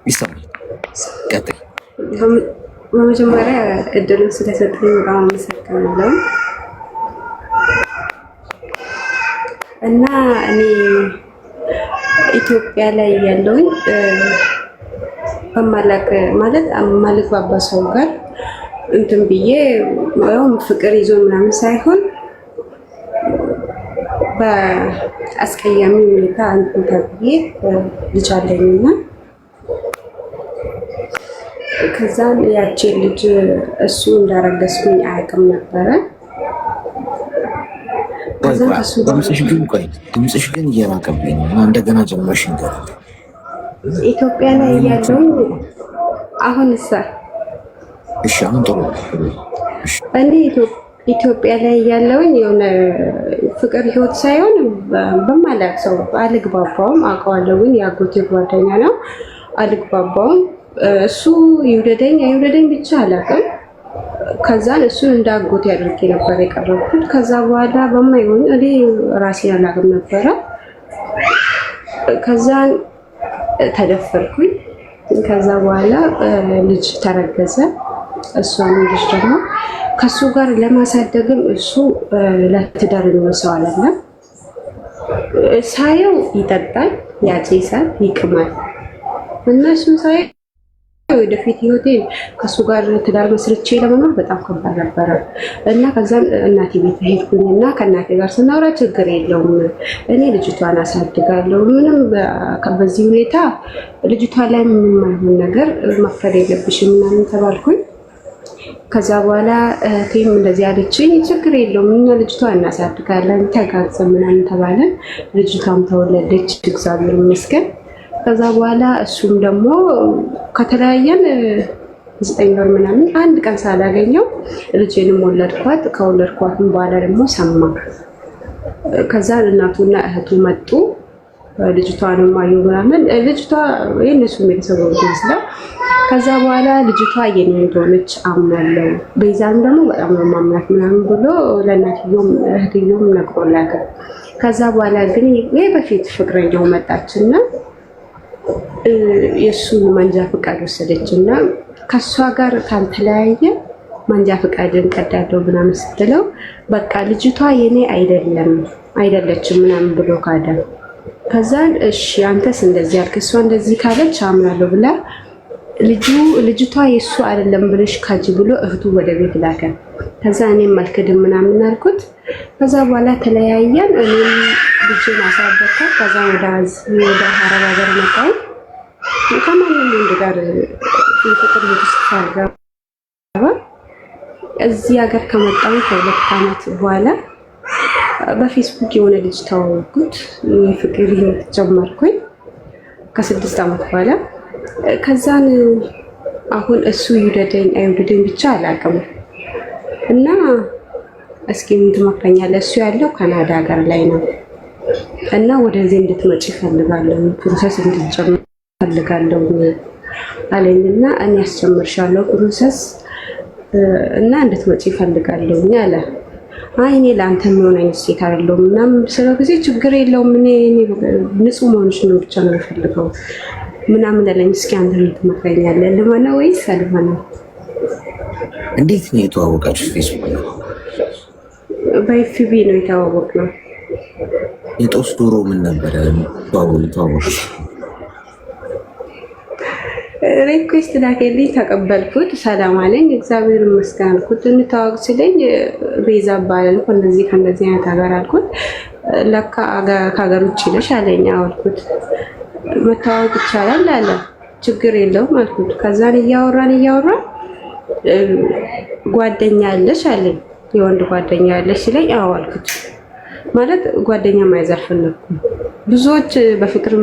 ይሰማል። ቀጥል። በመጀመሪያ እድሉን ስለሰጠኝ በጣም አመሰግናለሁ። እና እኔ ኢትዮጵያ ላይ ያለውን ማልግባባ ሰው ጋር እንትን ብዬ ፍቅር ይዞ ምናምን ሳይሆን በአስቀያሚ ሁኔታ እንትን ተብዬ ልጅ አለኝና ከዛን ያቺን ልጅ እሱ እንዳረገዝኩኝ አያውቅም ነበረ። ድምፅሽ ግን እየራቀብኝ ነው። እንደገና ጀመርሽ ነገር ኢትዮጵያ ላይ ያለው አሁን እሺ፣ አሁን ጥሩ። እኔ ኢትዮጵያ ላይ ያለውን የሆነ ፍቅር ህይወት ሳይሆን በማላውቅ ሰው አልግባባውም። አውቀዋለሁ ግን የአጎቴ ጓደኛ ነው። አልግባባውም። እሱ ይውደደኝ አይውደደኝ ብቻ አላውቅም። ከዛን እሱን እንዳጎቴ አድርጌ ነበር የቀረብኩት። ከዛ በኋላ በማይሆን እኔ ራሴን አላውቅም ነበረ። ከዛን ተደፈርኩኝ። ከዛ በኋላ ልጅ ተረገዘ። እሷን ልጅ ደግሞ ከሱ ጋር ለማሳደግም እሱ ለትዳር የሚወሰው አይደለም። ሳየው ይጠጣል፣ ያጨሳል፣ ይቅማል እና እሱን ሳየው ወደፊት ህይወቴን ከሱ ጋር ትዳር መስርቼ ለመኖር በጣም ከባድ ነበረ እና ከዛም እናቴ ቤት ሄድኩኝ እና ከእናቴ ጋር ስናወራ ችግር የለውም እኔ ልጅቷን አሳድጋለሁ፣ ምንም በዚህ ሁኔታ ልጅቷ ላይ ምንም አይሆን ነገር መፍረድ የለብሽም ምናምን ተባልኩኝ። ከዛ በኋላ እህቴም እንደዚህ አለችኝ፣ ችግር የለውም እኛ ልጅቷን እናሳድጋለን ተጋግዘን ምናምን ተባለን። ልጅቷም ተወለደች፣ እግዚአብሔር ይመስገን። ከዛ በኋላ እሱም ደግሞ ከተለያየን 9 ወር ምናምን አንድ ቀን ሳላገኘው ልጄንም ወለድኳት። ከወለድኳትም በኋላ ደግሞ ሰማ። ከዛ እናቱና እህቱ መጡ። ልጅቷንም አዩ ምናምን። ልጅቷ የእነሱ ቤተሰቦች ይመስላል። ከዛ በኋላ ልጅቷ የኔ እንደሆነች አምናለሁ፣ ቤዛን ደግሞ በጣም ነው ማምናት ምናምን ብሎ ለእናትዮም እህትዮም ነግሮላት። ከዛ በኋላ ግን በፊት ፍቅረኛው መጣችና የእሱን መንጃ ፈቃድ ወሰደችና ከሷ ጋር ካልተለያየ መንጃ ፈቃድን ቀዳለው ምናምን ስትለው በቃ ልጅቷ የኔ አይደለችም ምናምን ብሎ ካደ። ከዛን እሺ አንተስ እንደዚህ ያልክ እሷ እንደዚህ ካለች አምናለሁ ብላ ልጅቷ የሱ አይደለም ብለሽ ካጂ ብሎ እህቱ ወደ ቤት ላከ። ከዛ እኔም አልክድም ምናምን አልኩት። ከዛ በኋላ ተለያየን። እኔም ልጅን አሳደግኩት። ከዛ ወደ ሀረር ሀገር መጣሁ። ከማንም ወንድ ጋር የፍቅር ህይወት ውስጥ ሳልገባ እዚህ ሀገር ከመጣሁ ከ2 ዓመት በኋላ በፌስቡክ የሆነ ልጅ ተዋወቅኩት። የፍቅር ህይወት ጀመርኩኝ ከ6 ዓመት በኋላ። ከዛን አሁን እሱ ይውደደኝ አይውደደኝ ብቻ አላውቅም እና እስኪ ምን ትመክረኛለህ? እሱ ያለው ካናዳ ሀገር ላይ ነው እና ወደዚህ እንድትመጪ እፈልጋለሁ፣ ፕሮሰስ እንድትጀምር እፈልጋለሁ አለኝና እኔ አስጀምርሻለሁ ፕሮሰስ እና እንድትመጪ እፈልጋለሁ አለ። አይ እኔ ለአንተ የሚሆነኝ ሴት አይደለሁም ምናምን ስለ ጊዜ ችግር የለውም እኔ ንጹህ መሆንሽ ነው ብቻ ነው የምፈልገው ምናምን አለኝ። እስኪ አንተ ምን ትመክረኛለህ? ልመነው ወይስ አልመነው? እንዴት ነው የተዋወቃችሁ? ፌስቡክ ነው? በኤፍቢ ነው የተዋወቅነው። የጦስ ዶሮ ምን ነበረ ተዋወቁ? ሪኩዌስት ላከልኝ፣ ተቀበልኩት። ሰላም አለኝ፣ እግዚአብሔር ይመስገን አልኩት። እንተዋወቅ ሲለኝ ቤዛ እባላለሁ ከእንደዚህ አይነት ሀገር አልኩት። ለካ ከሀገር ውጭ ነሽ አለኝ። አልኩት መተዋወቅ ይቻላል አለ። ችግር የለውም አልኩት። ከዛን እያወራን ጓደኛ አለሽ አለኝ። የወንድ ጓደኛ አለሽ ሲለኝ አዎ አልኩት። ማለት ጓደኛ ማይዘርፍልኩም ብዙዎች በፍቅር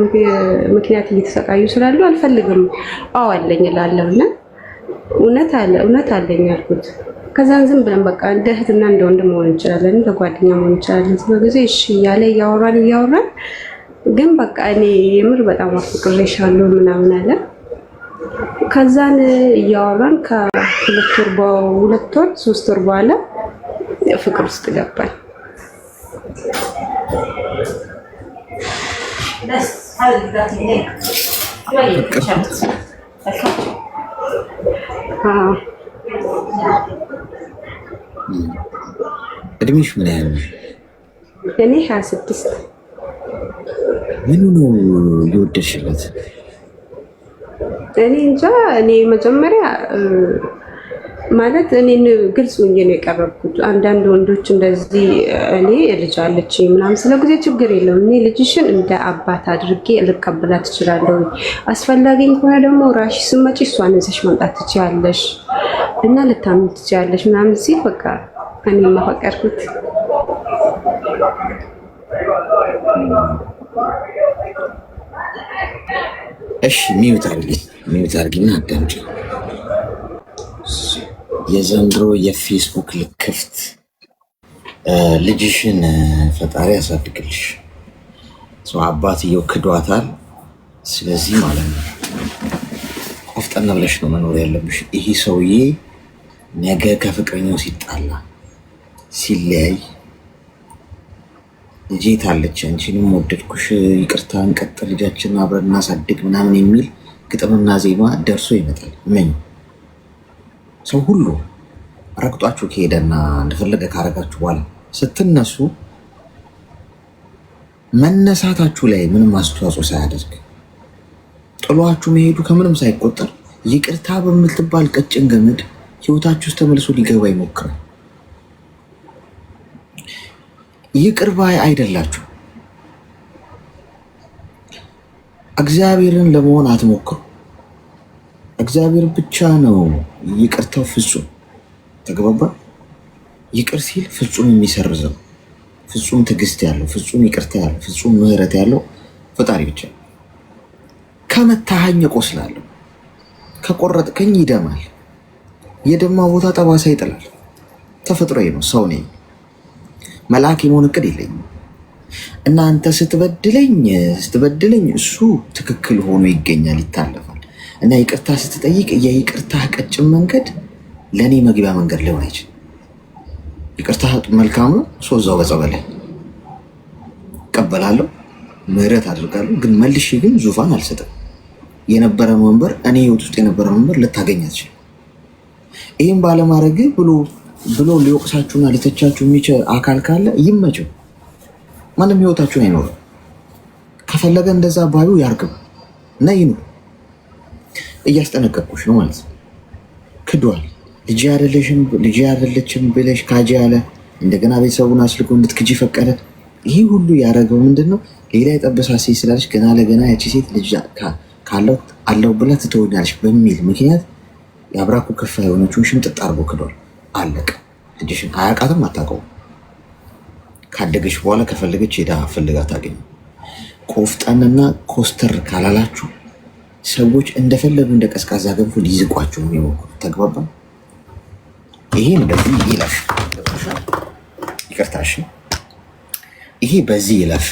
ምክንያት እየተሰቃዩ ስላሉ አልፈልግም። አዎ አለኝ እላለሁና እውነት አለኝ አልኩት። ከዛን ዝም ብለን በቃ እንደ እህትና እንደ ወንድም መሆን እንችላለን፣ እንደ ጓደኛ መሆን እንችላለን። ስለዚህ እሺ እያለ እያወራን ግን በቃ እኔ የምር በጣም አፍቅሬሻለሁ ምናምን አለ። ከዛን እያወራን ከ2 ወር 3 ወር በኋላ ፍቅር ውስጥ ገባን። እድሜሽ ምን ያህል ነው? እኔ 26። ምኑ ነው የወደድሽለት? እኔ እንጃ። እኔ መጀመሪያ ማለት እኔን ግልጽ ሆኜ ነው የቀረብኩት። አንዳንድ ወንዶች እንደዚህ እኔ ልጅ አለችኝ ምናምን ስለ ጊዜ ችግር የለውም እኔ ልጅሽን እንደ አባት አድርጌ ልቀበላት እችላለሁ። አስፈላጊ ከሆነ ደግሞ ራሽ ስመጪ እሷን ይዘሽ መምጣት ትችያለሽ እና ልታምኚ ትችያለሽ ምናምን ሲል በቃ እኔ ማፈቀርኩት። እሺ ሚውት አድርጊና አዳምጪ። የዘንድሮ የፌስቡክ ልክፍት ልጅሽን ፈጣሪ ያሳድግልሽ። አባትየው ክዷታል። ስለዚህ ማለት ነው ቆፍጠን ብለሽ ነው መኖር ያለብሽ። ይሄ ሰውዬ ነገ ከፍቅረኛው ሲጣላ ሲለያይ ልጄ ታለች አንቺንም ወደድኩሽ ይቅርታ እንቀጥል ልጃችንን አብረን እናሳድግ ምናምን የሚል ግጥምና ዜማ ደርሶ ይመጣል። ምን ሰው ሁሉ ረግጧችሁ ከሄደና እንደፈለገ ካረጋችሁ በኋላ ስትነሱ መነሳታችሁ ላይ ምንም አስተዋጽኦ ሳያደርግ ጥሏችሁ መሄዱ ከምንም ሳይቆጠር ይቅርታ በምትባል ቀጭን ገመድ ህይወታችሁ ውስጥ ተመልሶ ሊገባ ይሞክራል። ይቅር ባይ አይደላችሁ። እግዚአብሔርን ለመሆን አትሞክሩ። እግዚአብሔር ብቻ ነው ይቅርታው ፍጹም። ተግባባ። ይቅር ሲል ፍጹም የሚሰርዘው፣ ፍጹም ትዕግስት ያለው፣ ፍጹም ይቅርታ ያለው፣ ፍጹም ምህረት ያለው ፈጣሪ ብቻ። ከመታሃኝ እቆስላለሁ፣ ከቆረጥከኝ ይደማል። የደማ ቦታ ጠባሳ ይጥላል። ተፈጥሮዬ ነው፣ ሰው ነኝ። መልአክ የመሆን እቅድ የለኝም። እናንተ ስትበድለኝ እሱ ትክክል ሆኖ ይገኛል፣ ይታለፋል። እና ይቅርታ ስትጠይቅ የይቅርታ ቀጭን መንገድ ለእኔ መግቢያ መንገድ ሊሆን አይችል። ይቅርታ መልካም ነው። ሶዛው በጸበላይ እቀበላለሁ፣ ምህረት አድርጋለሁ። ግን መልሼ ግን ዙፋን አልሰጥም። የነበረ መንበር እኔ ህይወት ውስጥ የነበረ መንበር ልታገኝ አትችልም። ይህም ባለማድረግ ብሎ ሊወቅሳችሁና ሊተቻችሁ የሚችል አካል ካለ ይመቸው። ማንም ህይወታችሁን አይኖርም። ከፈለገ እንደዛ ባዩ ያርግም እና ይኑር። እያስጠነቀቅኩሽ ነው ማለት ነው። ክዷል። ልጅ አይደለችም ብለሽ ካጂ ያለ እንደገና ቤተሰቡን አስልኮ እንድትክጂ ፈቀደ። ይህ ሁሉ ያደረገው ምንድን ነው? ሌላ የጠበሳ ሴት ስላለች ገና ለገና ያቺ ሴት ልጅ አለው ብላ ትተወኛለች በሚል ምክንያት የአብራኩ ከፋ የሆነችውን ሽምጥጥ አርጎ ክዷል። አለቀ። ልጅሽን አያውቃትም፣ አታውቀውም። ካደገች በኋላ ከፈለገች ሄዳ ፈልጋ ታገኝ። ቆፍጠንና ኮስተር ካላላችሁ ሰዎች እንደፈለጉ እንደ ቀዝቃዛ ገንፎ ሊዝቋቸው የሚሞክሩ። ተግባባ። ይሄን በዚህ ይለፍ። ይቅርታሽ፣ ይሄ በዚህ ይለፍ።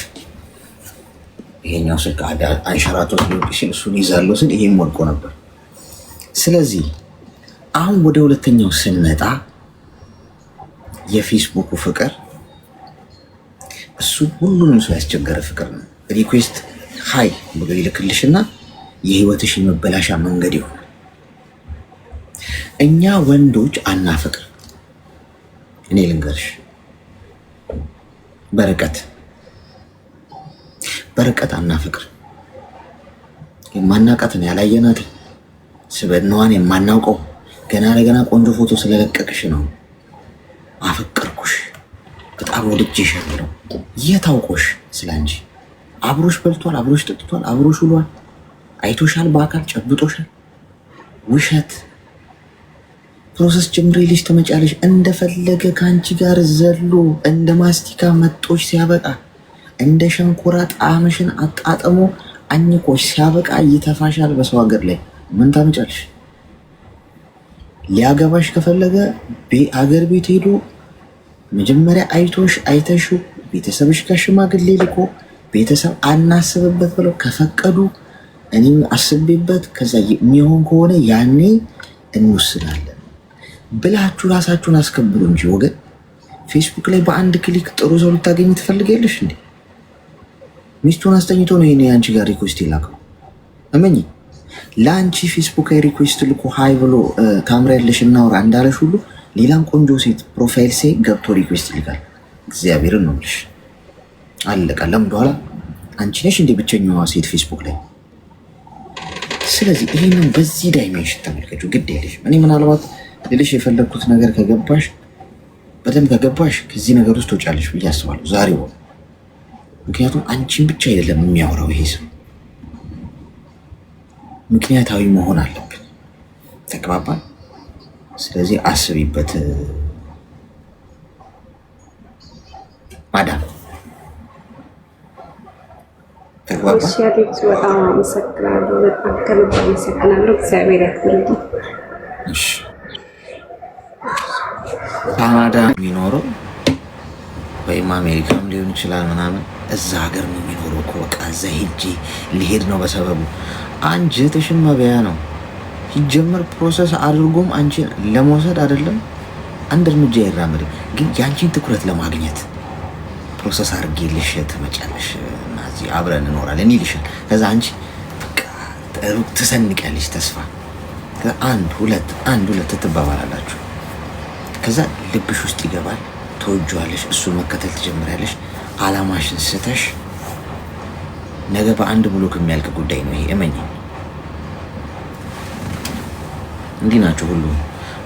ይሄኛው ስልክ አንሸራቶ ሊወድ ሲል እሱን ይዛለው ስል ይሄም ወድቆ ነበር። ስለዚህ አሁን ወደ ሁለተኛው ስንመጣ የፌስቡኩ ፍቅር እሱ ሁሉንም ሰው ያስቸገረ ፍቅር ነው። ሪኩዌስት ሃይ ብሎ ይልክልሽና የህይወትሽ የመበላሻ መንገድ ይሆናል። እኛ ወንዶች አናፈቅር። እኔ ልንገርሽ፣ በርቀት አናፈቅር። የማናቃትን ያላየናትን ስብዕናዋን የማናውቀው ገና ለገና ቆንጆ ፎቶ ስለለቀቅሽ ነው አፈቀርኩሽ፣ በጣም ወድጄሻለሁ። የታውቆሽ ስላንቺ አብሮሽ በልቷል፣ አብሮሽ ጠጥቷል፣ አብሮሽ ውሏል፣ አይቶሻል፣ በአካል ጨብጦሻል። ውሸት ፕሮሰስ ጀምሬልሽ ትመጫለሽ። እንደፈለገ ከአንቺ ጋር ዘሎ እንደ ማስቲካ መጦሽ ሲያበቃ እንደ ሸንኮራ ጣዕምሽን አጣጥሞ አኝኮሽ ሲያበቃ ይተፋሻል። በሰው ሀገር ላይ ምን ታመጫለሽ? ሊያገባሽ ከፈለገ አገር ቤት ሄዶ መጀመሪያ አይተሽው ቤተሰብሽ ጋር ሽማግሌ ልኮ ቤተሰብ አናስብበት ብለው ከፈቀዱ እኔም አስቤበት ከዛ የሚሆን ከሆነ ያኔ እንወስናለን ብላችሁ ራሳችሁን አስከብሩ እንጂ ወገን ፌስቡክ ላይ በአንድ ክሊክ ጥሩ ሰው ልታገኝ ትፈልጊያለሽ እንዴ? ሚስቱን አስተኝቶ ነው ይሄኔ አንቺ ጋር ሪኩዌስት ይላከው። እመኚ ለአንቺ ፌስቡክ ላይ ሪኩዌስት ልኮ ሃይ ብሎ ታምሪያለሽ እናውራ እንዳለሽ ሁሉ ሌላም ቆንጆ ሴት ፕሮፋይል ሴ ገብቶ ሪኩዌስት ይልካል። እግዚአብሔርን ነው የምልሽ። አለቀ። ለምን በኋላ አንቺ ነሽ እንዴ ብቸኛዋ ሴት ፌስቡክ ላይ? ስለዚህ ይሄንን በዚህ ዳይሜንሽን ተመልከቹ። ግድ የለሽ። እኔ ምናልባት ልልሽ የፈለግኩት ነገር ከገባሽ በደንብ ከገባሽ ከዚህ ነገር ውስጥ ትወጫለሽ ብዬ አስባለሁ ዛሬው። ምክንያቱም አንቺን ብቻ አይደለም የሚያወራው ይሄ ሰው። ምክንያታዊ መሆን አለብን። ተግባባን? ስለዚህ አስቢበት ማዳም። ተግባባን? በጣም አመሰግናለሁ። በጣም ከልብ አመሰግናለሁ። እግዚአብሔር ያክብርልኝ። እሺ ካናዳ የሚኖረው ወይም አሜሪካም ሊሆን ይችላል ምናምን እዛ ሀገር ነው የሚኖረው እኮ በቃ እዛ ሄጄ ሊሄድ ነው በሰበቡ። አንጀትሽን መብያ ነው ሲጀመር። ፕሮሰስ አድርጎም አንቺን ለመውሰድ አይደለም አንድ እርምጃ ይራመድ፣ ግን የአንቺን ትኩረት ለማግኘት ፕሮሰስ አድርጌልሽ ትመጫለሽ እና እዚህ አብረን እንኖራለን ይልሻል። ከዛ አንቺ ሩቅ ትሰንቂያለሽ ተስፋ። አንድ ሁለት ትባባላላችሁ። ከዛ ልብሽ ውስጥ ይገባል፣ ተወጇለሽ፣ እሱን መከተል ትጀምሪያለሽ። አላማሽን ስተሽ ነገ በአንድ ብሎክ የሚያልቅ ጉዳይ ነው ይሄ። እመኝ። እንዲህ ናቸው ሁሉ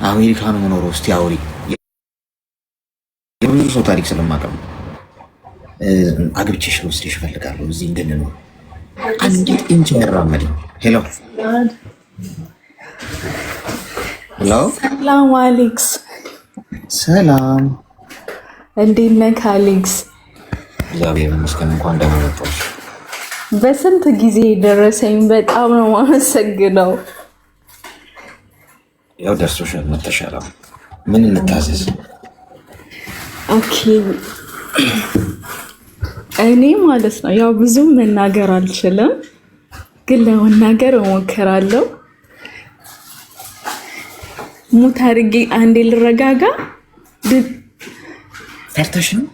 አሜሪካኑ መኖር ውስጥ ያውሪ የብዙ ሰው ታሪክ ስለማቀም አግብቼሽ ልወስድሽ እፈልጋለሁ እዚህ እንድንኖር አንዲት ኢንች አይራመድም። ሄሎ ሰላም አሌክስ። ሰላም እንዴት ነህ አሌክስ? እግዚአብሔር ይመስገን። እንኳን ደህና መጣሽ። በስንት ጊዜ ደረሰኝ። በጣም ነው የማመሰግነው። ያው ደርሶሻል፣ መተሻል። ምን እንታዘዝ? ኦኬ እኔ ማለት ነው ያው ብዙም መናገር አልችልም፣ ግን ለመናገር እሞክራለሁ። ሙት አድርጌ አንዴ ልረጋጋ። ፈርተሽ ነው?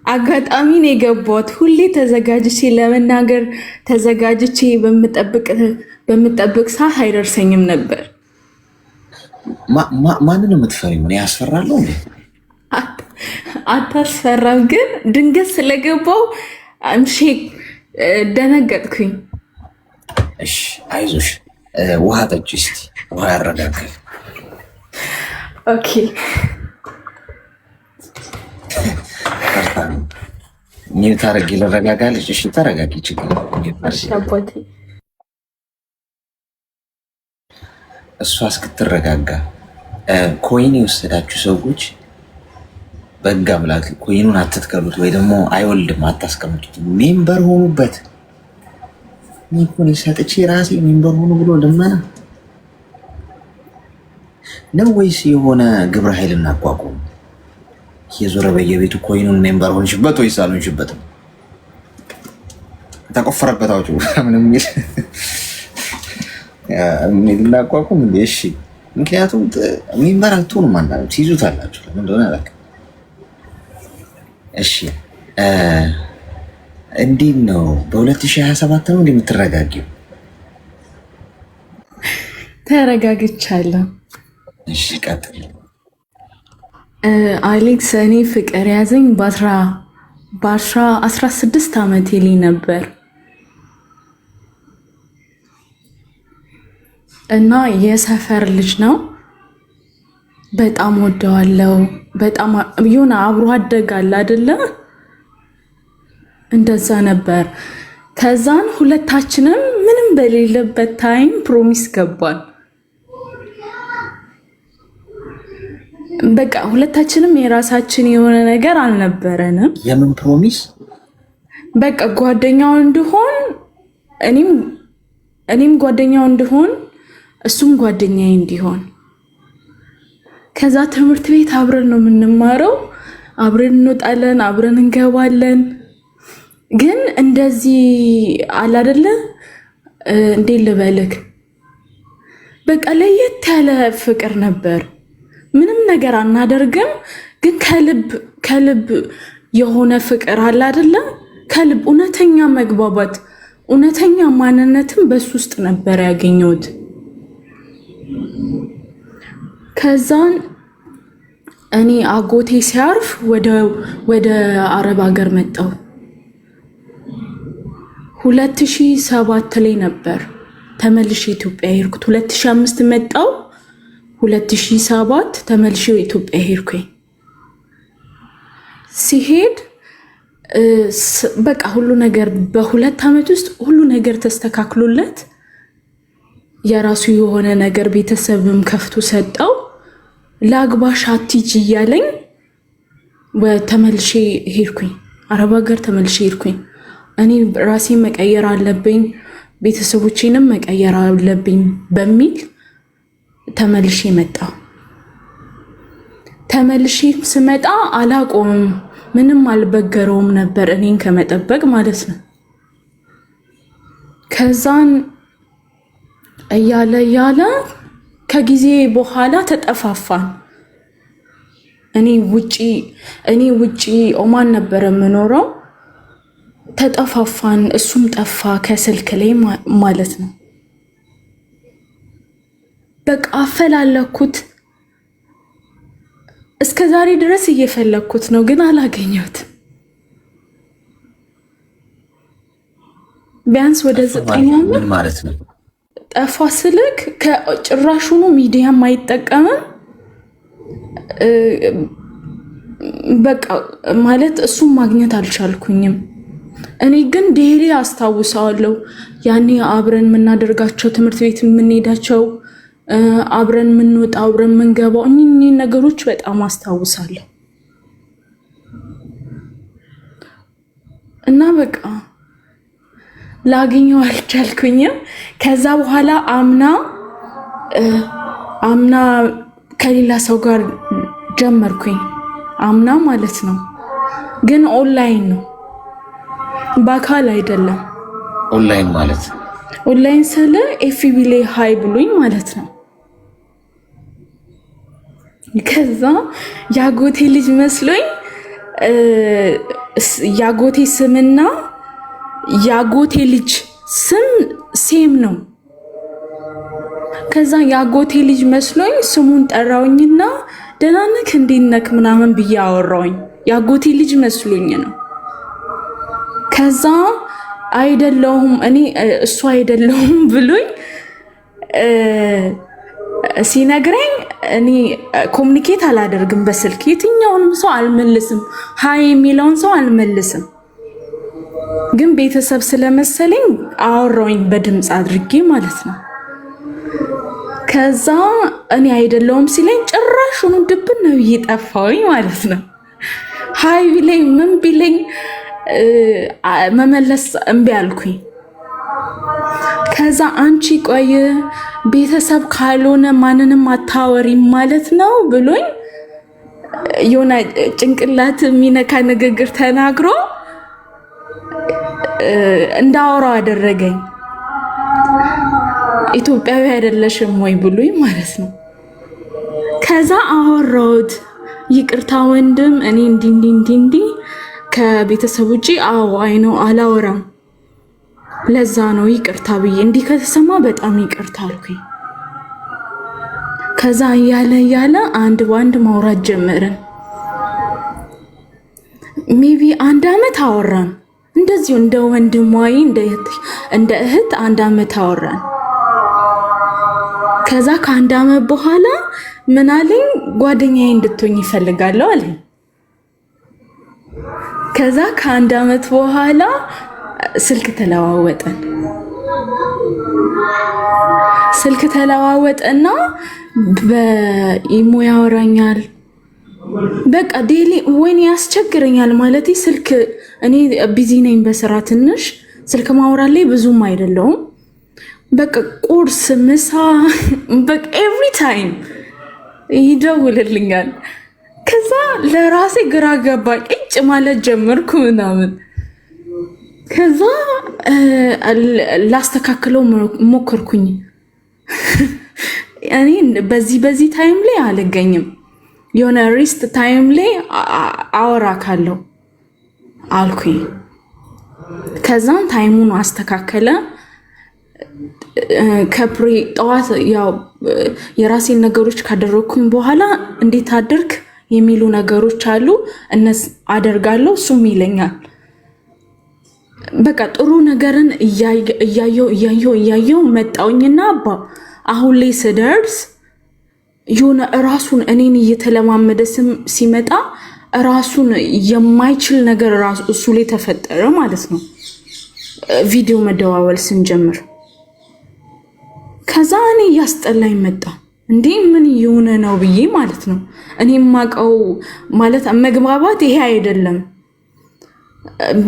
አጋጣሚ ነው የገባሁት። ሁሌ ተዘጋጅቼ ለመናገር ተዘጋጅቼ በምጠብቅ ሰዓት አይደርሰኝም ነበር። ማንን የምትፈሪው? እኔ ያስፈራለሁ እንዴ? አታስፈራም፣ ግን ድንገት ስለገባው አምሼ ደነገጥኩኝ። እሺ አይዞሽ፣ ውሃ ጠጪ እስቲ፣ ውሃ ያረጋጋል። ኦኬ ምን ታረጊ? ልረጋጋልሽ? እሺ ተረጋጊ። ችግር አባቴ እሷ እስክትረጋጋ ኮይን የወሰዳችሁ ሰዎች በሕግ አምላክ ኮይኑን አትትከሉት፣ ወይ ደግሞ አይወልድም አታስቀምጡት። ሜምበር ሆኑበት። ሚኮን ሰጥቼ ራሴ ሜምበር ሆኑ ብሎ ልመና ነው ወይስ የሆነ ግብረ ኃይል እናቋቁም? የዞረ በየቤቱ ኮይኑን ሜምበር ሆንሽበት ወይስ አልሆንሽበትም? ተቆፈረበት አውጪ ምንም የሚል እናቋቁም እንዴ? እሺ ምክንያቱም ሜምበር አትሆኑም አንዳንድ ትይዙታላችሁ። ለምን እንደሆነ አላውቅም። እሺ እንዴት ነው በ2027 ነው እንደምትረጋጊው? ተረጋግቻለሁ። እሺ ቀጥል አሌክስ። እኔ ፍቅር ያዘኝ በ16 ዓመቴ ላይ ነበር እና የሰፈር ልጅ ነው። በጣም ወደዋለው። በጣም የሆነ አብሮ አደጋል አይደለ? እንደዛ ነበር። ከዛን ሁለታችንም ምንም በሌለበት ታይም ፕሮሚስ ገባን። በቃ ሁለታችንም የራሳችን የሆነ ነገር አልነበረንም። የምን ፕሮሚስ? በቃ ጓደኛው እንድሆን እኔም ጓደኛው እንድሆን እሱም ጓደኛዬ እንዲሆን። ከዛ ትምህርት ቤት አብረን ነው የምንማረው፣ አብረን እንወጣለን፣ አብረን እንገባለን። ግን እንደዚህ አለ አይደለ? እንዴት ልበልክ? በቃ ለየት ያለ ፍቅር ነበር። ምንም ነገር አናደርግም፣ ግን ከልብ የሆነ ፍቅር አለ አይደለ? ከልብ እውነተኛ መግባባት፣ እውነተኛ ማንነትም በሱ ውስጥ ነበር ያገኘሁት። ከዛን እኔ አጎቴ ሲያርፍ ወደ አረብ ሀገር መጣሁ። 2007 ላይ ነበር ተመልሼ ኢትዮጵያ ሄድኩት። 2005 መጣሁ፣ 2007 ተመልሼ ኢትዮጵያ ሄድኩኝ። ሲሄድ በቃ ሁሉ ነገር በ2 ዓመት ውስጥ ሁሉ ነገር ተስተካክሎለት የራሱ የሆነ ነገር ቤተሰብም ከፍቶ ሰጠው። ለአግባሽ አትሂጂ እያለኝ ተመልሼ ሄድኩኝ፣ አረብ ሀገር ተመልሼ ሄድኩኝ። እኔ ራሴን መቀየር አለብኝ፣ ቤተሰቦቼንም መቀየር አለብኝ በሚል ተመልሼ መጣሁ። ተመልሼ ስመጣ አላቆምም፣ ምንም አልበገረውም ነበር እኔን ከመጠበቅ ማለት ነው። ከዛን እያለ ከጊዜ በኋላ ተጠፋፋን። እኔ ውጪ ኦማን ነበር የምኖረው። ተጠፋፋን፣ እሱም ጠፋ ከስልክ ላይ ማለት ነው። በቃ አፈላለኩት፣ እስከ ዛሬ ድረስ እየፈለኩት ነው፣ ግን አላገኘሁት። ቢያንስ ወደ 9 ዓመት ምን ማለት ነው ጠፋ ስልክ ከጭራሹኑ ሚዲያም አይጠቀምም። በቃ ማለት እሱም ማግኘት አልቻልኩኝም። እኔ ግን ዴሊ አስታውሳለሁ። ያኔ አብረን የምናደርጋቸው ትምህርት ቤት የምንሄዳቸው አብረን የምንወጣ አብረን የምንገባው እኚህ ነገሮች በጣም አስታውሳለሁ። እና በቃ ላገኘው አልቻልኩኝም። ከዛ በኋላ አምና ከሌላ ሰው ጋር ጀመርኩኝ። አምና ማለት ነው፣ ግን ኦንላይን ነው፣ በአካል አይደለም። ኦንላይን ማለት ኦንላይን ስለ ኤፍቢ ላይ ሃይ ብሉኝ ማለት ነው። ከዛ ያጎቴ ልጅ መስሎኝ ያጎቴ ስምና ያጎቴ ልጅ ስም ሴም ነው። ከዛ ያጎቴ ልጅ መስሎኝ ስሙን ጠራውኝና ደህና ነህ እንዴት ነህ ምናምን ብዬ አወራውኝ። ያጎቴ ልጅ መስሎኝ ነው። ከዛ አይደለሁም እኔ እሱ አይደለሁም ብሎኝ ሲነግረኝ እኔ ኮሙኒኬት አላደርግም በስልክ የትኛውንም ሰው አልመልስም፣ ሃይ የሚለውን ሰው አልመልስም። ግን ቤተሰብ ስለመሰለኝ አወራውኝ በድምፅ አድርጌ ማለት ነው። ከዛ እኔ አይደለሁም ሲለኝ ጭራሹኑ ድብን ነው እየጠፋውኝ ማለት ነው። ሃይ ቢለኝ ምን ቢለኝ መመለስ እምቢ አልኩኝ። ከዛ አንቺ ቆይ ቤተሰብ ካልሆነ ማንንም አታወሪም ማለት ነው ብሎኝ የሆነ ጭንቅላት የሚነካ ንግግር ተናግሮ እንዳወራው አደረገኝ። ኢትዮጵያዊ አይደለሽም ወይ ብሎኝ ማለት ነው። ከዛ አወራሁት። ይቅርታ ወንድም፣ እኔ እንዲህ ከቤተሰብ ውጪ አይኖ አላወራም፣ ለዛ ነው ይቅርታ ብዬ እንዲህ ከተሰማ በጣም ይቅርታ አልኩኝ። ከዛ እያለ አንድ ባንድ ማውራት ጀመርን። ሜቢ 1 ዓመት አወራን እንደዚሁ እንደ ወንድሟይ እንደ እህት 1 ዓመት አወራን። ከዛ ከ1 ዓመት በኋላ ምን አለኝ፣ ጓደኛዬ እንድትሆኝ ይፈልጋለሁ አለኝ። ከዛ ከ1 ዓመት በኋላ ስልክ ተለዋወጠና በኢሞ ያወራኛል። በቃ ዴሊ ወይኔ ያስቸግረኛል ማለት ስልክ እኔ ቢዚ ነኝ በስራ ትንሽ ስልክ ማውራት ላይ ብዙም አይደለሁም። በቃ ቁርስ፣ ምሳ በቃ ኤቭሪ ታይም ይደውልልኛል። ከዛ ለራሴ ግራ ገባኝ፣ እጭ ማለት ጀመርኩ ምናምን። ከዛ ላስተካክለው ሞከርኩኝ። እኔ በዚህ ታይም ላይ አልገኝም የሆነ ሪስት ታይም ላይ አወራ ካለው አልኩኝ። ከዛም ታይሙን አስተካከለ። ከፕሪ ጠዋት ያው የራሴን ነገሮች ካደረኩኝ በኋላ እንዴት አድርግ የሚሉ ነገሮች አሉ፣ እነሱ አደርጋለሁ፣ እሱም ይለኛል። በቃ ጥሩ ነገርን እያየው መጣውኝና አሁን ላይ ስደርስ የሆነ ራሱን እኔን እየተለማመደ ሲመጣ ራሱን የማይችል ነገር ራሱ እሱ ላይ ተፈጠረ ማለት ነው። ቪዲዮ መደዋወል ስንጀምር ከዛ እኔ እያስጠላኝ መጣ። እንዴ ምን የሆነ ነው ብዬ ማለት ነው። እኔ የማውቀው ማለት መግባባት ይሄ አይደለም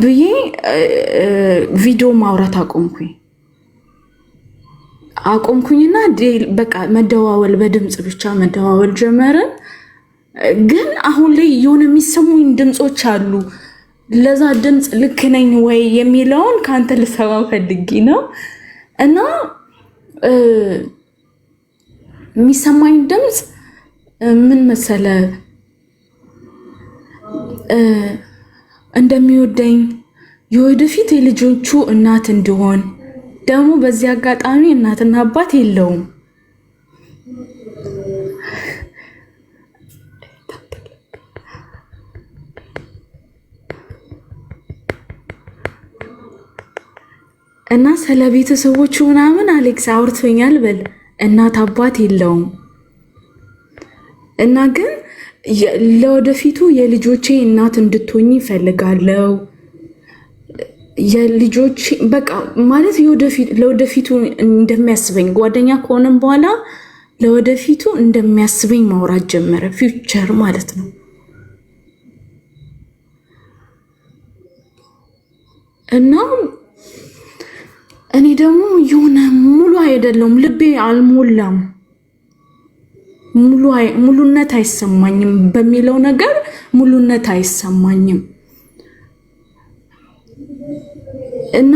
ብዬ ቪዲዮ ማውራት አቆምኩኝና በቃ መደዋወል በድምጽ ብቻ መደዋወል ጀመርን። ግን አሁን ላይ የሆነ የሚሰሙኝ ድምጾች አሉ። ለዛ ድምጽ ልክ ነኝ ወይ የሚለውን ካንተ ልሰማ ፈልጌ ነው። እና የሚሰማኝ ድምጽ ምን መሰለ፣ እንደሚወደኝ የወደፊት የልጆቹ እናት እንዲሆን፣ ደግሞ በዚህ አጋጣሚ እናትና አባት የለውም። እና ስለ ቤተሰቦቹ ምናምን አሌክስ አውርቶኛል በል። እናት አባት የለውም እና ግን ለወደፊቱ የልጆቼ እናት እንድትሆኝ ይፈልጋለው። የልጆቼ በቃ ማለት ለወደፊቱ እንደሚያስበኝ ጓደኛ ከሆነም በኋላ ለወደፊቱ እንደሚያስበኝ ማውራት ጀመረ። ፊውቸር ማለት ነው። እና እኔ ደግሞ የሆነ ሙሉ አይደለም፣ ልቤ አልሞላም፣ ሙሉነት አይሰማኝም በሚለው ነገር ሙሉነት አይሰማኝም። እና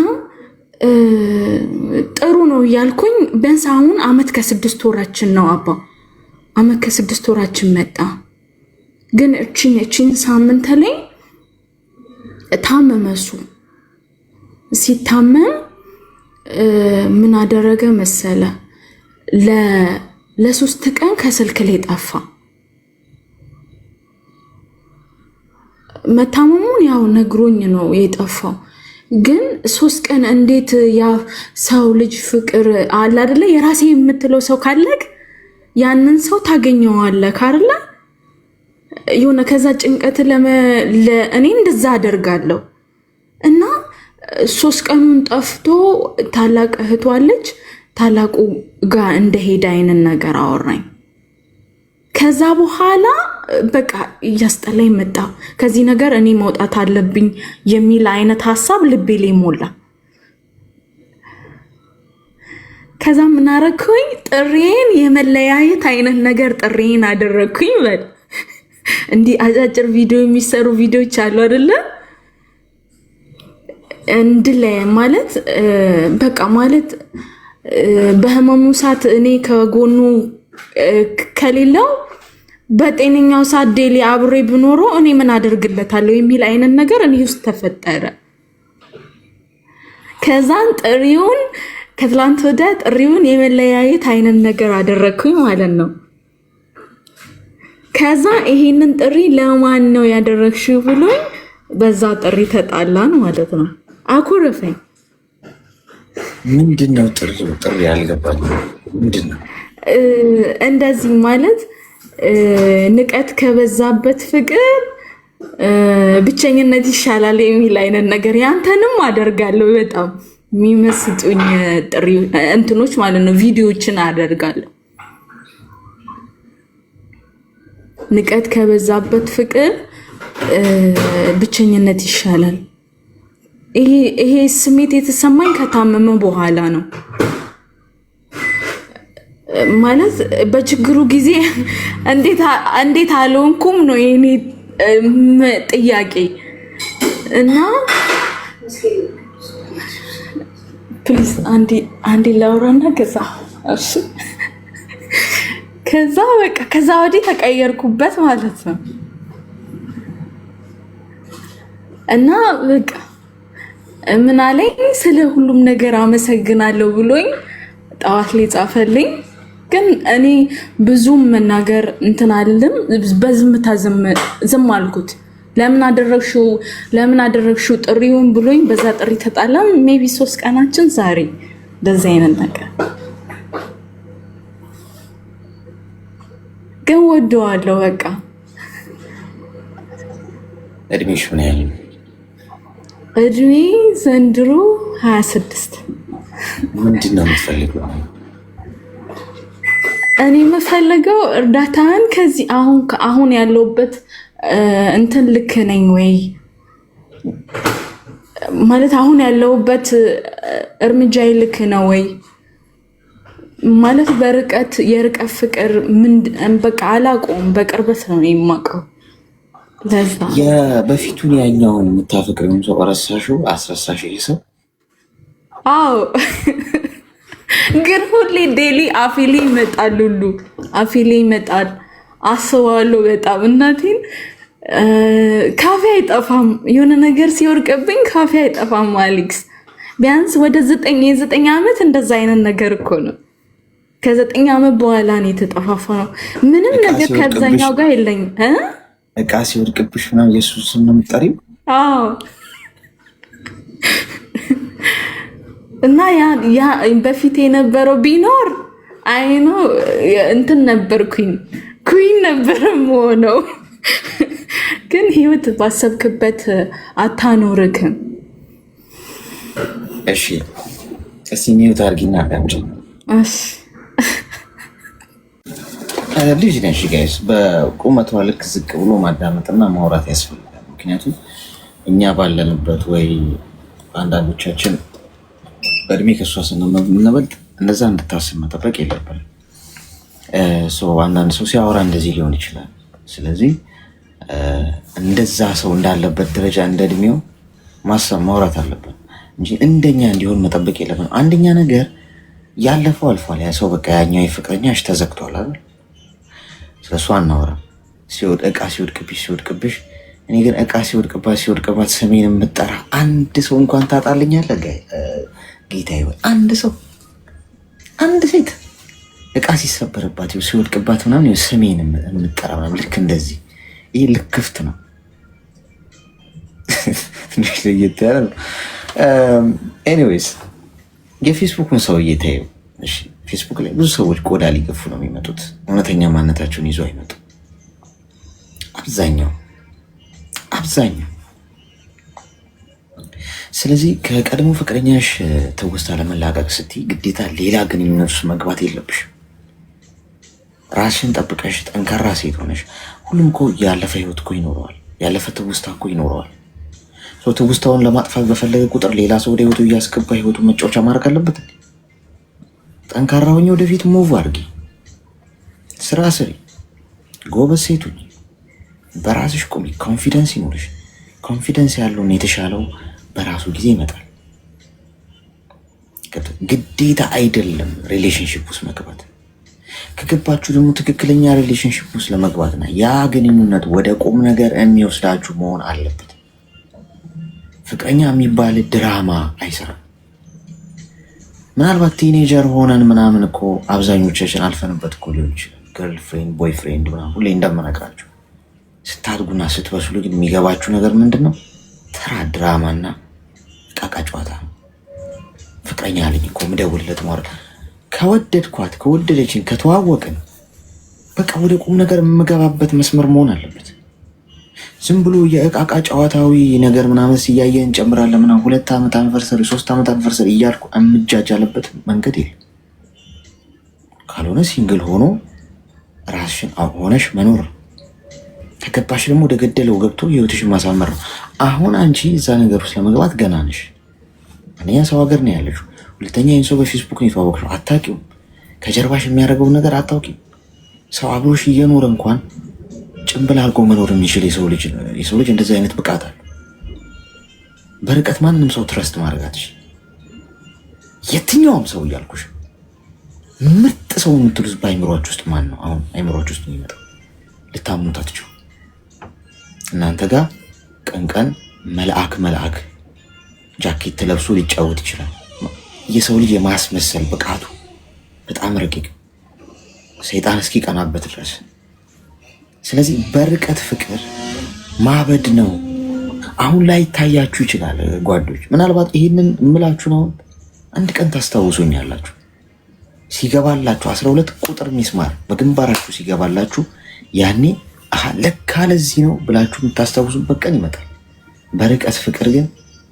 ጥሩ ነው እያልኩኝ ቢያንስ አሁን አመት ከ6 ወራችን ነው አባ፣ አመት ከ6 ወራችን መጣ። ግን እቺን ሳምንት ላይ ታመመሱ። ሲታመም ምን አደረገ መሰለ፣ ለ3 ቀን ከስልክ ላይ ጠፋ። መታመሙን ያው ነግሮኝ ነው የጠፋው። ግን 3 ቀን እንዴት ያ ሰው ልጅ ፍቅር አለ አይደለ? የራሴ የምትለው ሰው ካለክ ያንን ሰው ታገኘዋለህ አይደለ? የሆነ ከዛ ጭንቀት እኔ እንደዛ አደርጋለሁ። እና 3 ቀኑን ጠፍቶ ታላቅ እህቷ አለች፣ ታላቁ ጋር እንደሄደ አይነት ነገር አወራኝ። ከዛ በኋላ በቃ እያስጠላኝ መጣ። ከዚህ ነገር እኔ መውጣት አለብኝ የሚል አይነት ሀሳብ ልቤ ላይ ሞላ። ከዛ ምን አደረኩኝ? ጥሬን የመለያየት አይነት ነገር ጥሬን አደረኩኝ። በል እንዲህ አጫጭር ቪዲዮ የሚሰሩ ቪዲዮዎች አሉ አይደለ? እንድለያ ማለት በቃ ማለት በህመሙ ሰዓት እኔ ከጎኑ ከሌለው በጤነኛው ሰዓት ዴሊ አብሬ ብኖሮ እኔ ምን አደርግለታለሁ የሚል አይነት ነገር እኔ ውስጥ ተፈጠረ። ከዛን ጥሪውን ከትላንት ወደ ጥሪውን የመለያየት አይነት ነገር አደረኩኝ ማለት ነው። ከዛ ይሄንን ጥሪ ለማን ነው ያደረግሽው ብሎኝ በዛ ጥሪ ተጣላን ማለት ነው። አኩረፈኝ። ምንድነው ጥሪ ያልገባኝ ምንድነው? እንደዚህ ማለት ንቀት ከበዛበት ፍቅር ብቸኝነት ይሻላል የሚል አይነት ነገር ያንተንም አደርጋለሁ። በጣም የሚመስጡኝ ጥሪ እንትኖች ማለት ነው፣ ቪዲዮዎችን አደርጋለሁ። ንቀት ከበዛበት ፍቅር ብቸኝነት ይሻላል። ይሄ ስሜት የተሰማኝ ከታመመ በኋላ ነው። ማለት በችግሩ ጊዜ እንዴት አልሆንኩም ነው የኔ ጥያቄ። እና ፕሊዝ አንዴ ላውራና ከዛ በቃ ከዛ ወዲህ ተቀየርኩበት ማለት ነው። እና በቃ ምን አለኝ ስለ ሁሉም ነገር አመሰግናለሁ ብሎኝ ጠዋት ላይ ጻፈልኝ። ግን እኔ ብዙም መናገር እንትን አልልም፣ በዝምታ ዝም አልኩት። ለምን አደረግሽው ጥሪውን ብሎኝ በዛ ጥሪ ተጣላም። ሜቢ 3 ቀናችን ዛሬ እንደዚህ አይነት ነገር ግን ወደዋለሁ። በቃ እድሜሽ ምን ያህል? እድሜ ዘንድሮ 26። ምንድን ነው የምትፈልገው? እኔ የምፈልገው እርዳታን ከዚህ አሁን ያለውበት እንትን ልክ ነኝ ወይ ማለት አሁን ያለውበት እርምጃዬ ልክ ነው ወይ ማለት የርቀት ፍቅር በቃ አላውቀውም። በቅርበት ነው የማውቀው። ለዛ በፊቱን ያኛውን የምታፈቅረውን ሰው ረሳሽው? አስረሳሽ ይሄ ሰው? አዎ ግን ሁሌ ዴሊ አፌሌ ይመጣል፣ ሁሉ አፌሌ ይመጣል። አስባለሁ በጣም እናቴን። ካፌ አይጠፋም፣ የሆነ ነገር ሲወርቅብኝ ካፌ አይጠፋም። አሌክስ ቢያንስ ወደ 9 ዓመት እንደዛ አይነት ነገር እኮ ነው። ከ9 ዓመት በኋላ ነው የተጠፋፋ ነው። ምንም ነገር ከዛኛው ጋር የለኝም። እቃ ሲወድቅብሽ ምናምን ኢየሱስ ነው የምትጠሪው? አዎ እና ያ በፊት የነበረው ቢኖር አይኖ እንትን ነበርኩኝ፣ ኩዊን ነበር የምሆነው። ግን ህይወት ባሰብክበት አታኖርክም። እሺ እስኪ ሚዩት አድርጊና አዳምጪ። እሺ ልጅ ነሽ ጋይስ፣ በቁመቷ ልክ ዝቅ ብሎ ማዳመጥና ማውራት ያስፈልጋል። ምክንያቱም እኛ ባለንበት ወይ አንዳንዶቻችን በእድሜ ከሷ ስንበልጥ እንደዛ እንድታስብ መጠበቅ የለብንም። አንዳንድ ሰው ሲያወራ እንደዚህ ሊሆን ይችላል። ስለዚህ እንደዛ ሰው እንዳለበት ደረጃ እንደ እድሜው ማሰብ ማውራት አለብን እንጂ እንደኛ እንዲሆን መጠበቅ የለብንም። አንደኛ ነገር ያለፈው አልፏል። ያ ሰው በቃ ያኛው ፍቅረኛሽ ተዘግቷል አይደል? ስለሱ አናወራም። እቃ ሲወድቅብሽ እኔ ግን እቃ ሲወድቅባት ስሜን የምጠራ አንድ ሰው እንኳን ታጣልኛለህ? ጌታ ይሆን አንድ ሴት እቃ ሲሰበርባት ሲወድቅባት ምናምን ስሜን የምጠራ ምናምን ልክ እንደዚህ ይህ ልክፍት ነው። ትንሽ ለየት ያለ ነው። ኤኒዌይስ የፌስቡክን ሰው እየታየው ፌስቡክ ላይ ብዙ ሰዎች ቆዳ ሊገፉ ነው የሚመጡት። እውነተኛ ማንነታቸውን ይዞ አይመጡም። አብዛኛው ስለዚህ ከቀድሞ ፍቅረኛሽ ትውስታ ለመላቀቅ ስትይ ግዴታ ሌላ ግንኙነት ውስጥ መግባት የለብሽ። ራስሽን ጠብቀሽ ጠንካራ ሴት ሆነሽ፣ ሁሉም እኮ ያለፈ ህይወት እኮ ይኖረዋል፣ ያለፈ ትውስታ እኮ ይኖረዋል። ትውስታውን ለማጥፋት በፈለገ ቁጥር ሌላ ሰው ወደ ህይወቱ እያስገባ ህይወቱን መጫወቻ ማድረግ አለበት። ጠንካራ ሆኜ ወደፊት ሙቭ አድርጊ፣ ስራ ስሪ፣ ጎበዝ ሴት ሁኚ፣ በራስሽ ቁሚ፣ ኮንፊደንስ ይኖርሽ። ኮንፊደንስ ያለውን የተሻለው በራሱ ጊዜ ይመጣል። ግዴታ አይደለም ሪሌሽንሽፕ ውስጥ መግባት። ከገባችሁ ደግሞ ትክክለኛ ሪሌሽንሽፕ ውስጥ ለመግባትና ያ ግንኙነት ወደ ቁም ነገር የሚወስዳችሁ መሆን አለበት። ፍቅረኛ የሚባል ድራማ አይሰራም። ምናልባት ቲኔጀር ሆነን ምናምን እኮ አብዛኞቻችን አልፈንበት እኮ ሊሆን ይችላል። ገርልፍሬንድ ቦይፍሬንድ ምናምን ሁሌ እንደምነግራችሁ ስታድጉና ስትበስሉ ግን የሚገባችሁ ነገር ምንድን ነው? ተራ ድራማና ቃቃ ጨዋታ ነው። ፍቅረኛ አለኝ እኮ ምደውልለት ማውራት ከወደድኳት ከወደደችን ከተዋወቅን በቃ ወደ ቁም ነገር የምገባበት መስመር መሆን አለበት። ዝም ብሎ የእቃቃ ጨዋታዊ ነገር ምናምን እያየ እንጨምራለን ምናምን 2 ዓመት አንቨርሰሪ 3 ዓመት አንቨርሰሪ እያልኩ የምጃጃለበት መንገድ የለም። ካልሆነ ሲንግል ሆኖ ራስሽን ሆነሽ መኖር፣ ከገባሽ ደግሞ ወደ ገደለው ገብቶ ህይወትሽን ማሳመር ነው። አሁን አንቺ እዛ ነገር ውስጥ ለመግባት ገና ነሽ። አንደኛ ሰው ሀገር ነው ያለሽው፣ ሁለተኛ ይህን ሰው በፌስቡክ ነው የተዋወቅሽው፣ አታውቂውም። ከጀርባሽ የሚያደርገውን ነገር አታውቂም። ሰው አብሮሽ እየኖረ እንኳን ጭንብል አድርጎ መኖር የሚችል የሰው ልጅ እንደዚህ አይነት ብቃት አለ። በርቀት ማንም ሰው ትረስት ማድረጋትሽ የትኛውም ሰው እያልኩሽ ምርጥ ሰው የምትሉት በአይምሯችሁ ውስጥ ማን ነው? አሁን አይምሯችሁ ውስጥ የሚመጣው ልታምኑት አትችሉ። እናንተ ጋር ቀን ቀን መልአክ ጃኬት ለብሶ ሊጫወት ይችላል። የሰው ልጅ የማስመሰል ብቃቱ በጣም ረቂቅ፣ ሰይጣን እስኪቀናበት ድረስ። ስለዚህ በርቀት ፍቅር ማበድ ነው። አሁን ላይ ይታያችሁ ይችላል ጓዶች። ምናልባት ይህንን እምላችሁን አሁን አንድ ቀን ታስታውሱኛላችሁ። ሲገባላችሁ 12 ቁጥር ሚስማር በግንባራችሁ ሲገባላችሁ ያኔ ለካ ለዚህ ነው ብላችሁ የምታስታውሱበት ቀን ይመጣል። በርቀት ፍቅር ግን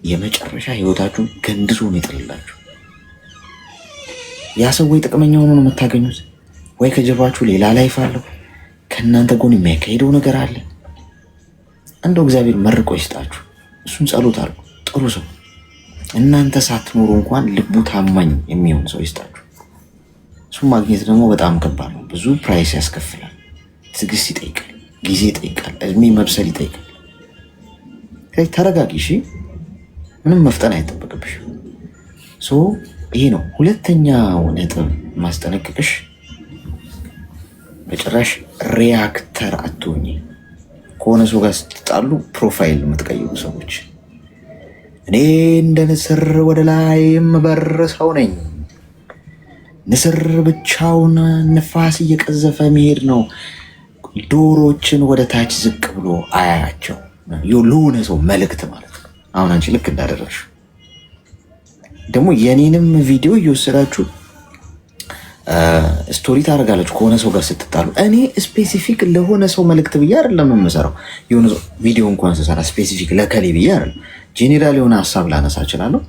የመጨረሻ ህይወታችሁን ገንድሶ ነው ይጥልላችሁ። ያ ሰው ወይ ጥቅመኛ ሆኖ ነው የምታገኙት፣ ወይ ከጀርባችሁ ሌላ ላይፍ አለው፣ ከእናንተ ጎን የሚያካሄደው ነገር አለ። እንደው እግዚአብሔር መርቆ ይስጣችሁ። እሱን ጸሎት አድርጉ። ጥሩ ሰው እናንተ ሳትኖሩ እንኳን ልቡ ታማኝ የሚሆን ሰው ይስጣችሁ። እሱን ማግኘት ደግሞ በጣም ከባድ ነው። ብዙ ፕራይስ ያስከፍላል። ትዕግስት ይጠይቃል፣ ጊዜ ይጠይቃል፣ እድሜ መብሰል ይጠይቃል። ተረጋጊ። እሺ፣ ምንም መፍጠን አይጠበቅብሽ። ይሄ ነው ሁለተኛው ነጥብ ማስጠነቅቅሽ። በጭራሽ ሪያክተር አትሆኚ። ከሆነ ሰው ጋር ስትጣሉ ፕሮፋይል የምትቀይሩ ሰዎች፣ እኔ እንደ ንስር ወደ ላይ የምበር ሰው ነኝ፣ ንስር ብቻውን ንፋስ እየቀዘፈ መሄድ ነው፣ ዶሮችን ወደ ታች ዝቅ ብሎ አያቸው ለሆነ ሰው መልእክት ማለት ነው። አሁን አንቺ ልክ እንዳደረግሽ ደግሞ የኔንም ቪዲዮ እየወሰዳችሁ ስቶሪ ታደርጋላችሁ ከሆነ ሰው ጋር ስትጣሉ። እኔ ስፔሲፊክ ለሆነ ሰው መልእክት ብዬ አይደለም የምሰራው። የሆነ ሰው ቪዲዮ እንኳን ስሰራ ስፔሲፊክ ለከሌ ብዬ አይደለም፣ ጄኔራል የሆነ ሀሳብ ላነሳ እችላለሁ።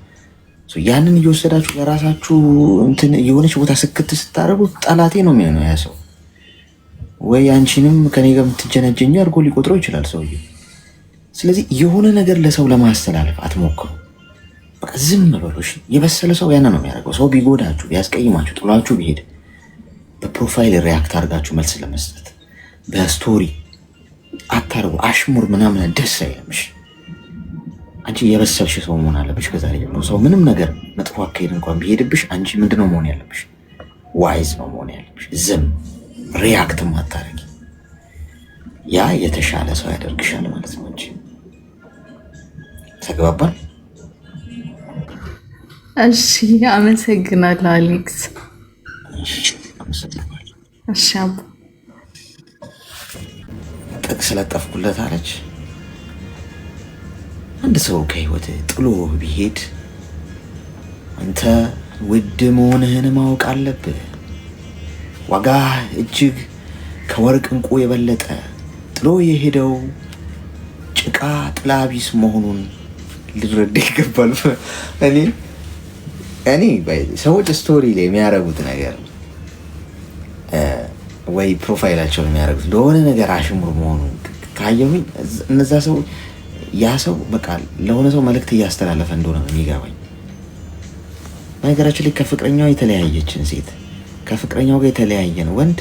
ያንን እየወሰዳችሁ ለራሳችሁ እንትን የሆነች ቦታ ስክት ስታደርጉ ጠላቴ ነው የሚሆነው ያ ሰው። ወይ አንቺንም ከኔ ጋር የምትጀነጀኝ አድርጎ ሊቆጥረው ይችላል ሰውዬው። ስለዚህ የሆነ ነገር ለሰው ለማስተላለፍ አትሞክሩ። በቃ ዝም በሉ። የበሰለ ሰው ያን ነው የሚያደርገው። ሰው ቢጎዳችሁ፣ ቢያስቀይማችሁ፣ ጥሏችሁ ቢሄድ በፕሮፋይል ሪያክት አድርጋችሁ መልስ ለመስጠት በስቶሪ አታርጉ። አሽሙር ምናምን ደስ አይለምሽ። አንቺ የበሰልሽ ሰው መሆን አለብሽ። ከዛሬ ጀምሮ ሰው ምንም ነገር መጥፎ አካሄድ እንኳን ቢሄድብሽ አንቺ ምንድነው መሆን ያለብሽ? ዋይዝ ነው መሆን ያለብሽ። ዝም ሪያክትም አታረጊ። ያ የተሻለ ሰው ያደርግሻል ማለት ነው እንጂ። ተግባባል? እሺ፣ አመሰግናለሁ አሌክስ። እሺ አቡ ጥቅስ ለጠፍኩለት አለች። አንድ ሰው ከህይወት ጥሎ ቢሄድ አንተ ውድ መሆንህን ማወቅ አለብህ። ዋጋ እጅግ ከወርቅ እንቁ የበለጠ ጥሎ የሄደው ጭቃ ጥላ ቢስ መሆኑን ልረዳ ይገባል። እኔ ሰዎች ስቶሪ ላይ የሚያደርጉት ነገር ወይ ፕሮፋይላቸውን የሚያደርጉት ለሆነ ነገር አሽሙር መሆኑን ካየሁኝ እነዛ ሰው ያ ሰው በቃ ለሆነ ሰው መልእክት እያስተላለፈ እንደሆነ ነው የሚገባኝ። በነገራችን ላይ ከፍቅረኛው የተለያየችን ሴት ከፍቅረኛው ጋር የተለያየን ወንድ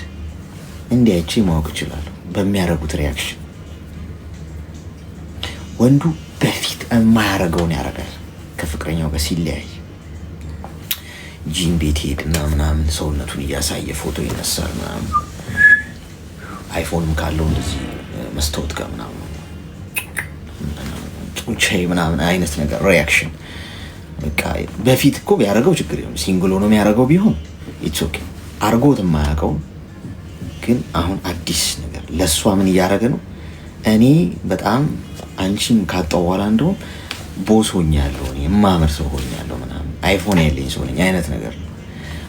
እንዲያይቼ ማወቅ ይችላሉ በሚያደርጉት ሪያክሽን። ወንዱ በፊት የማያደርገውን ያደርጋል ከፍቅረኛው ጋር ሲለያይ። ጂም ቤት ሄድና ምናምን ሰውነቱን እያሳየ ፎቶ ይነሳል ምናምን። አይፎንም ካለው እንደዚህ መስታወት ጋር ምናምን ጡንቻዬ ምናምን አይነት ነገር ሪያክሽን። በቃ በፊት እኮ ቢያደርገው ችግር የለም፣ ሲንግል ሆኖ የሚያደርገው ቢሆን ኢትስ ኦኬ። አርጎት የማያውቀው ግን አሁን አዲስ ነገር ለእሷ ምን እያደረገ ነው? እኔ በጣም አንቺን ካጣሁ በኋላ እንደውም ቦስ ሆኛለሁ፣ የማመር ሰው ሆኛለሁ ምናምን፣ አይፎን ያለኝ ሰው ነኝ አይነት ነገር ነው።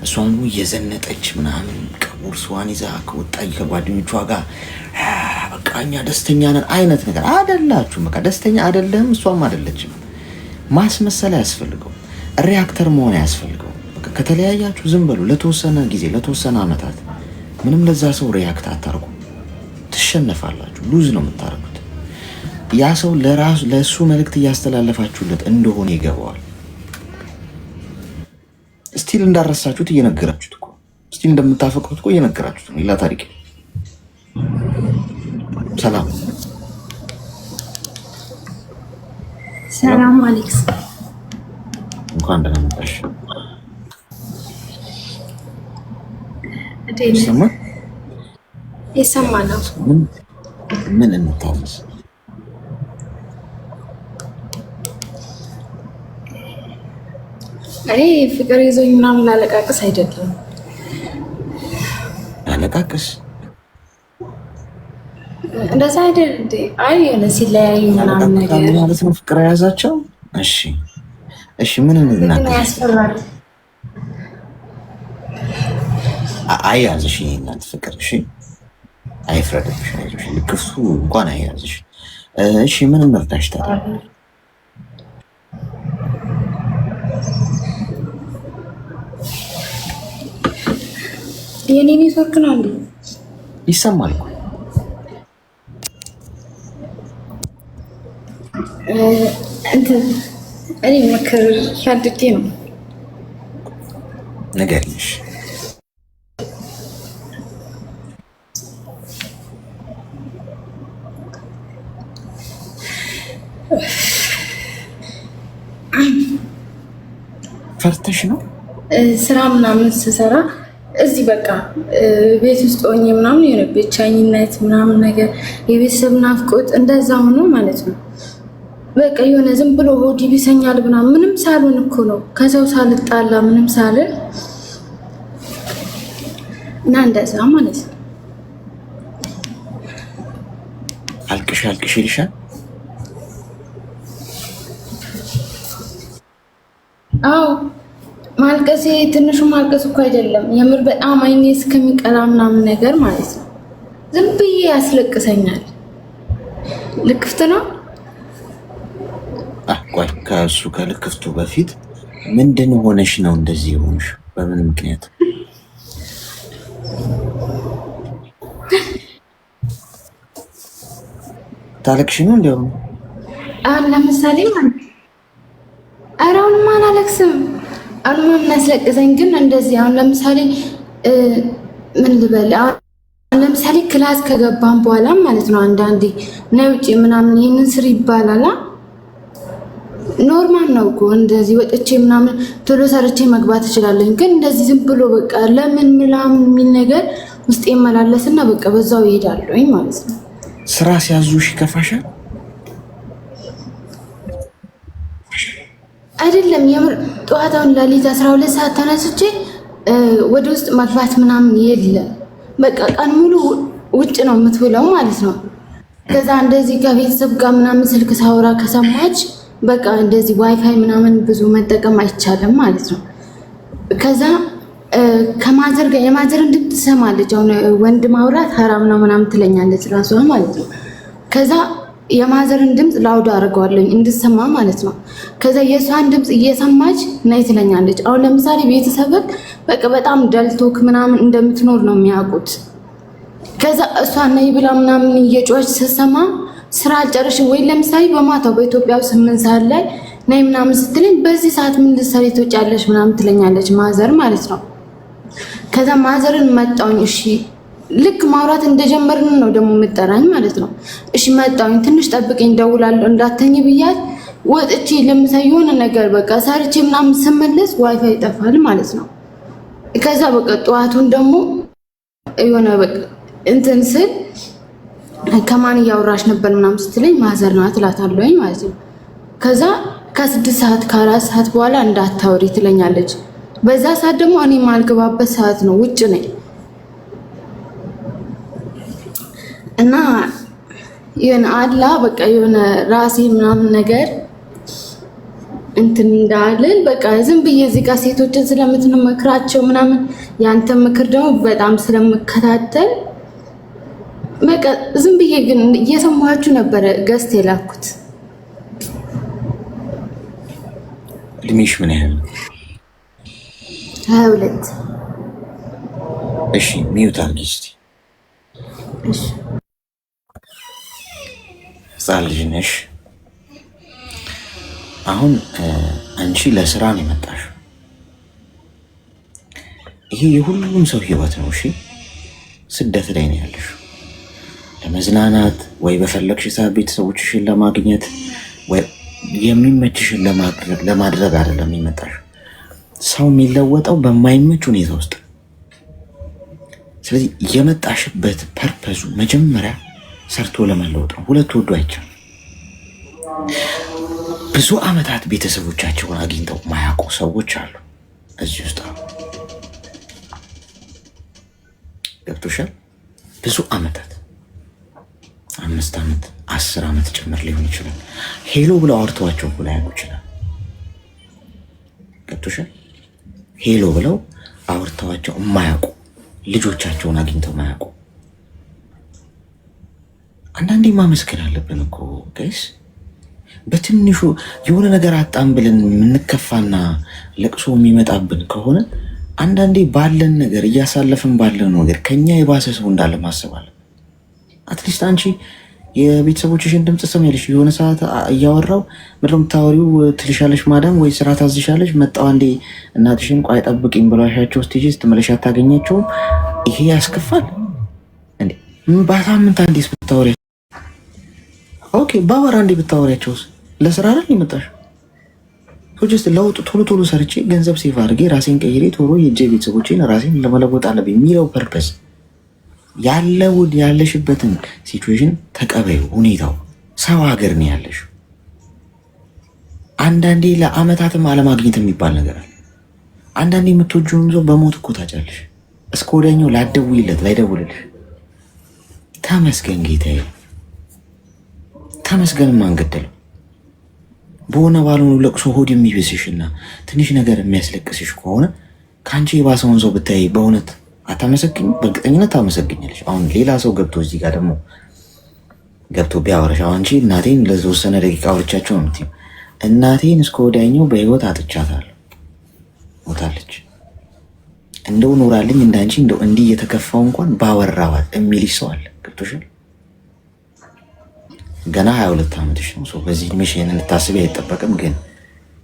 እሷን እየዘነጠች ምናምን ቦርሷን ይዛ ከወጣች ከጓደኞቿ ጋር በቃ እኛ ደስተኛ ነን አይነት ነገር አይደላችሁም። በቃ ደስተኛ አይደለም፣ እሷም አይደለችም። ማስመሰል አያስፈልገው፣ ሪያክተር መሆን አያስፈልገው። በቃ ከተለያያችሁ ዝም በሉ ለተወሰነ ጊዜ ለተወሰነ ዓመታት። ምንም ለዛ ሰው ሪያክት አታርጉ፣ ትሸነፋላችሁ። ሉዝ ነው የምታረጉት። ያ ሰው ለእሱ መልእክት እያስተላለፋችሁለት እንደሆነ ይገባዋል። ስቲል እንዳረሳችሁት እየነገራችሁት እኮ ስቲል እንደምታፈቅሩት እኮ እየነገራችሁት ነው። ሌላ ታሪክ። ሰላም ሰላም አሌክስ፣ እንኳን ደህና መጣሽ። ይሰማል። ምን እንታወስ? እኔ ፍቅር ይዞኝ ምናምን ላለቃቅስ አይደለም። ላለቃቅስ እንደዛ አይደል እንዴ? አይ የሆነ ሲለያዩ ምናምን ነገር ማለት ነው ፍቅር የያዛቸው። እሺ እሺ፣ ምን እንናገር? ያስፈራል። አያዝሽ እናንተ ፍቅር። እሺ አይፍረድብሽ፣ አይዞሽ። ልክፍቱ እንኳን አያዝሽ። እሺ ምን እንርዳሽ ታዲያ? የኔ ኔትወርክ ነው እንዴ? ይሰማል እኮ እንትን እኔ ምክር ፈልጌ ነው። ንገሪኝ። ፈርተሽ ነው? ስራ ምናምን ስሰራ እዚህ በቃ ቤት ውስጥ ሆኜ ምናምን የሆነ ብቸኝነት ምናምን ነገር የቤተሰብ ናፍቆት እንደዛ ሆኖ ማለት ነው። በቃ የሆነ ዝም ብሎ ሆድ ይብሰኛል ምናምን ምንም ሳልሆን እኮ ነው ከሰው ሳልጣላ ምንም ሳልል እና እንደዛ ማለት ነው። አልቅሽ አልቅሽ ይልሻል? አዎ ማልቀሴ ትንሹ ማልቀስ እኮ አይደለም፣ የምር በጣም አይኔ እስከሚቀላ ምናምን ነገር ማለት ነው። ዝም ብዬ ያስለቅሰኛል። ልክፍት ነው። ቆይ ከእሱ ከልክፍቱ በፊት ምንድን ሆነሽ ነው እንደዚህ የሆንሽ? በምን ምክንያት? ታለቅሽ ነው እንዲያውም? አሁን ለምሳሌ ማለት ኧረ አሁንማ አላለቅስም። አሁንማ የምናስለቅሰኝ ግን እንደዚህ አሁን ለምሳሌ ምን ልበል፣ አሁን ለምሳሌ ክላስ ከገባን በኋላ ማለት ነው አንዳንዴ ነይ ውጪ ምናምን ይህንን ስር ይባላል። ኖርማል ነው እኮ እንደዚህ ወጥቼ ምናምን ቶሎ ሰርቼ መግባት እችላለሁ። ግን እንደዚህ ዝም ብሎ በቃ ለምን ምናምን የሚል ነገር ውስጥ ይመላለስና በቃ በዛው ይሄዳለሁ ማለት ነው። ስራ ሲያዙሽ ይከፋሻል? አይደለም የምር ጠዋታውን ለሊት 12 ሰዓት ተነስቼ ወደ ውስጥ መግባት ምናምን የለም። በቃ ቀን ሙሉ ውጭ ነው የምትውለው ማለት ነው። ከዛ እንደዚህ ከቤተሰብ ጋር ምናምን ስልክ ሳወራ ከሰማች በቃ እንደዚህ ዋይፋይ ምናምን ብዙ መጠቀም አይቻልም ማለት ነው። ከዛ ከማዘር ጋር የማዘርን ድምፅ ትሰማለች። አሁን ወንድ ማውራት ሀራም ነው ምናምን ትለኛለች ራሷ ማለት ነው። ከዛ የማዘርን ድምፅ ላውድ አድርገዋለኝ እንድሰማ ማለት ነው። ከዛ የእሷን ድምፅ እየሰማች ነይ ትለኛለች። አሁን ለምሳሌ ቤተሰብክ በቃ በጣም ደልቶክ ምናምን እንደምትኖር ነው የሚያውቁት። ከዛ እሷ ነይ ብላ ምናምን እየጮች ስትሰማ ስራ አልጨረሽም ወይ ለምሳሌ በማታው በኢትዮጵያ 8 ሰዓት ላይ ነይ ምናምን ስትለኝ በዚህ ሰዓት ምን ልትሰሪ ትወጫለሽ ምናምን ትለኛለች ማዘር ማለት ነው። ከዛ ማዘርን መጣውኝ እሺ ልክ ማውራት እንደጀመርን ነው ደግሞ የምጠራኝ ማለት ነው። እሺ መጣውኝ ትንሽ ጠብቀኝ ደውላለሁ እንዳተኝ ብያት ወጥቼ ለምሳሌ የሆነ ነገር በቃ ሰርቼ ምናምን ስመለስ ዋይፋይ ይጠፋል ማለት ነው። ከዛ በቃ ጠዋቱን ደግሞ የሆነ በቃ እንትን ስል ከማን እያወራሽ ነበር ምናምን ስትለኝ ማዘር ናት እላታለሁኝ ማለት ነው። ከዛ ከ6 ሰዓት ከ4 ሰዓት በኋላ እንዳታወሪ ትለኛለች። በዛ ሰዓት ደግሞ እኔ ማልገባበት ሰዓት ነው ውጭ ነኝ እና የሆነ አላ በቃ የሆነ ራሴ ምናምን ነገር እንትን እንዳልል በቃ ዝም ብዬ እዚህ ጋር ሴቶችን ስለምትመክራቸው ምናምን ያንተ ምክር ደግሞ በጣም ስለምከታተል በቃ ዝም ብዬ ግን እየሰማችሁ ነበረ ገስት የላኩት። እድሜሽ ምን ያህል ነው? 22 እሺ ሚዩት አድርጊ እስኪ። እሺ ህፃን ልጅ ነሽ። አሁን አንቺ ለስራ ነው የመጣሽው። ይሄ የሁሉም ሰው ህይወት ነው። እሺ ስደት ላይ ነው ያለሽው። ለመዝናናት ወይ በፈለግሽ ሰዓት ቤተሰቦችሽን ለማግኘት ወይ የሚመችሽን ለማድረግ አይደለም የሚመጣሽው። ሰው የሚለወጠው በማይመች ሁኔታ ውስጥ ስለዚህ የመጣሽበት ፐርፐዙ መጀመሪያ ሰርቶ ለመለወጥ ነው። ሁለት ወዶ አይቻልም። ብዙ ዓመታት ቤተሰቦቻቸውን አግኝተው ማያውቁ ሰዎች አሉ እዚህ ውስጥ አሉ። ገብቶሻል? ብዙ ዓመታት 5 ዓመት 10 ዓመት ጭምር ሊሆን ይችላል። ሄሎ ብለው አውርተዋቸው ብላ ያውቁ ይችላል። ገብቶሻል? ሄሎ ብለው አውርተዋቸው የማያውቁ ልጆቻቸውን አግኝተው ማያውቁ። አንዳንዴ ማመስገን አለብን እኮ ጋይስ። በትንሹ የሆነ ነገር አጣም ብለን የምንከፋና ለቅሶ የሚመጣብን ከሆነ አንዳንዴ ባለን ነገር እያሳለፍን ባለን ነገር ከኛ የባሰ ሰው እንዳለ ማሰብ አለ። አትሊስት አንቺ የቤተሰቦችሽን ድምፅ ሰማያለሽ። የሆነ ሰዓት እያወራው ምንድን ነው የምታወሪው ትልሻለሽ ማዳም ወይ ስራ ታዝሻለሽ። መጣው አንዴ እናትሽን ቆይ ጠብቂኝ ብሏሻቸው ስቴጅ ስትመለሽ አታገኛቸውም። ይሄ ያስከፋል እንዴ? በሳምንት አንዴ ብታወሪያቸው ኦኬ፣ በወር አንዴ ብታወሪያቸውስ? ለስራ አይደል የመጣሽው? ጀስት ለውጥ ቶሎ ቶሎ ሰርቼ ገንዘብ ሴቭ አድርጌ ራሴን ቀይሬ ቶሎ የእጄ ቤተሰቦቼን ራሴን ለመለወጥ አለብኝ የሚለው ፐርፐስ ያለሽበትን ሲቹዌሽን ተቀበዩ። ሁኔታው ሰው ሀገር ነው ያለሽ። አንዳንዴ ለአመታትም አለማግኘት የሚባል ነገር አለ። አንዳንዴ የምትወጂውን ሰው በሞት እኮ ታጫለሽ። እስከ ወዲያኛው ላትደውይለት ላይደውልልሽ። ተመስገን ጌታዬ፣ ተመስገን። ማንገደለው በሆነ ባልሆኑ ለቅሶ ሆድ የሚብስሽና ትንሽ ነገር የሚያስለቅስሽ ከሆነ ከአንቺ የባሰውን ሰው ብታይ በእውነት አታመሰግኝ? በእርግጠኝነት ታመሰግኛለሽ። አሁን ሌላ ሰው ገብቶ እዚህ ጋር ደግሞ ገብቶ ቢያወራሽ አሁን አንቺ እናቴን ለተወሰነ ደቂቃ አውርቻቸው ነው የምትይው። እናቴን እስከ ወዲያኛው በህይወት አጥቻታለሁ፣ ሞታለች። እንደው ኖራልኝ እንዳንቺ እንደው እንዲህ እየተከፋው እንኳን ባወራዋት የሚልሽ ሰው አለ። ገብቶሻል? ገና 22 ዓመትሽ ነው። ሰው በዚህ እድሜሽ ይሄንን ልታስቢ አይጠበቅም። ግን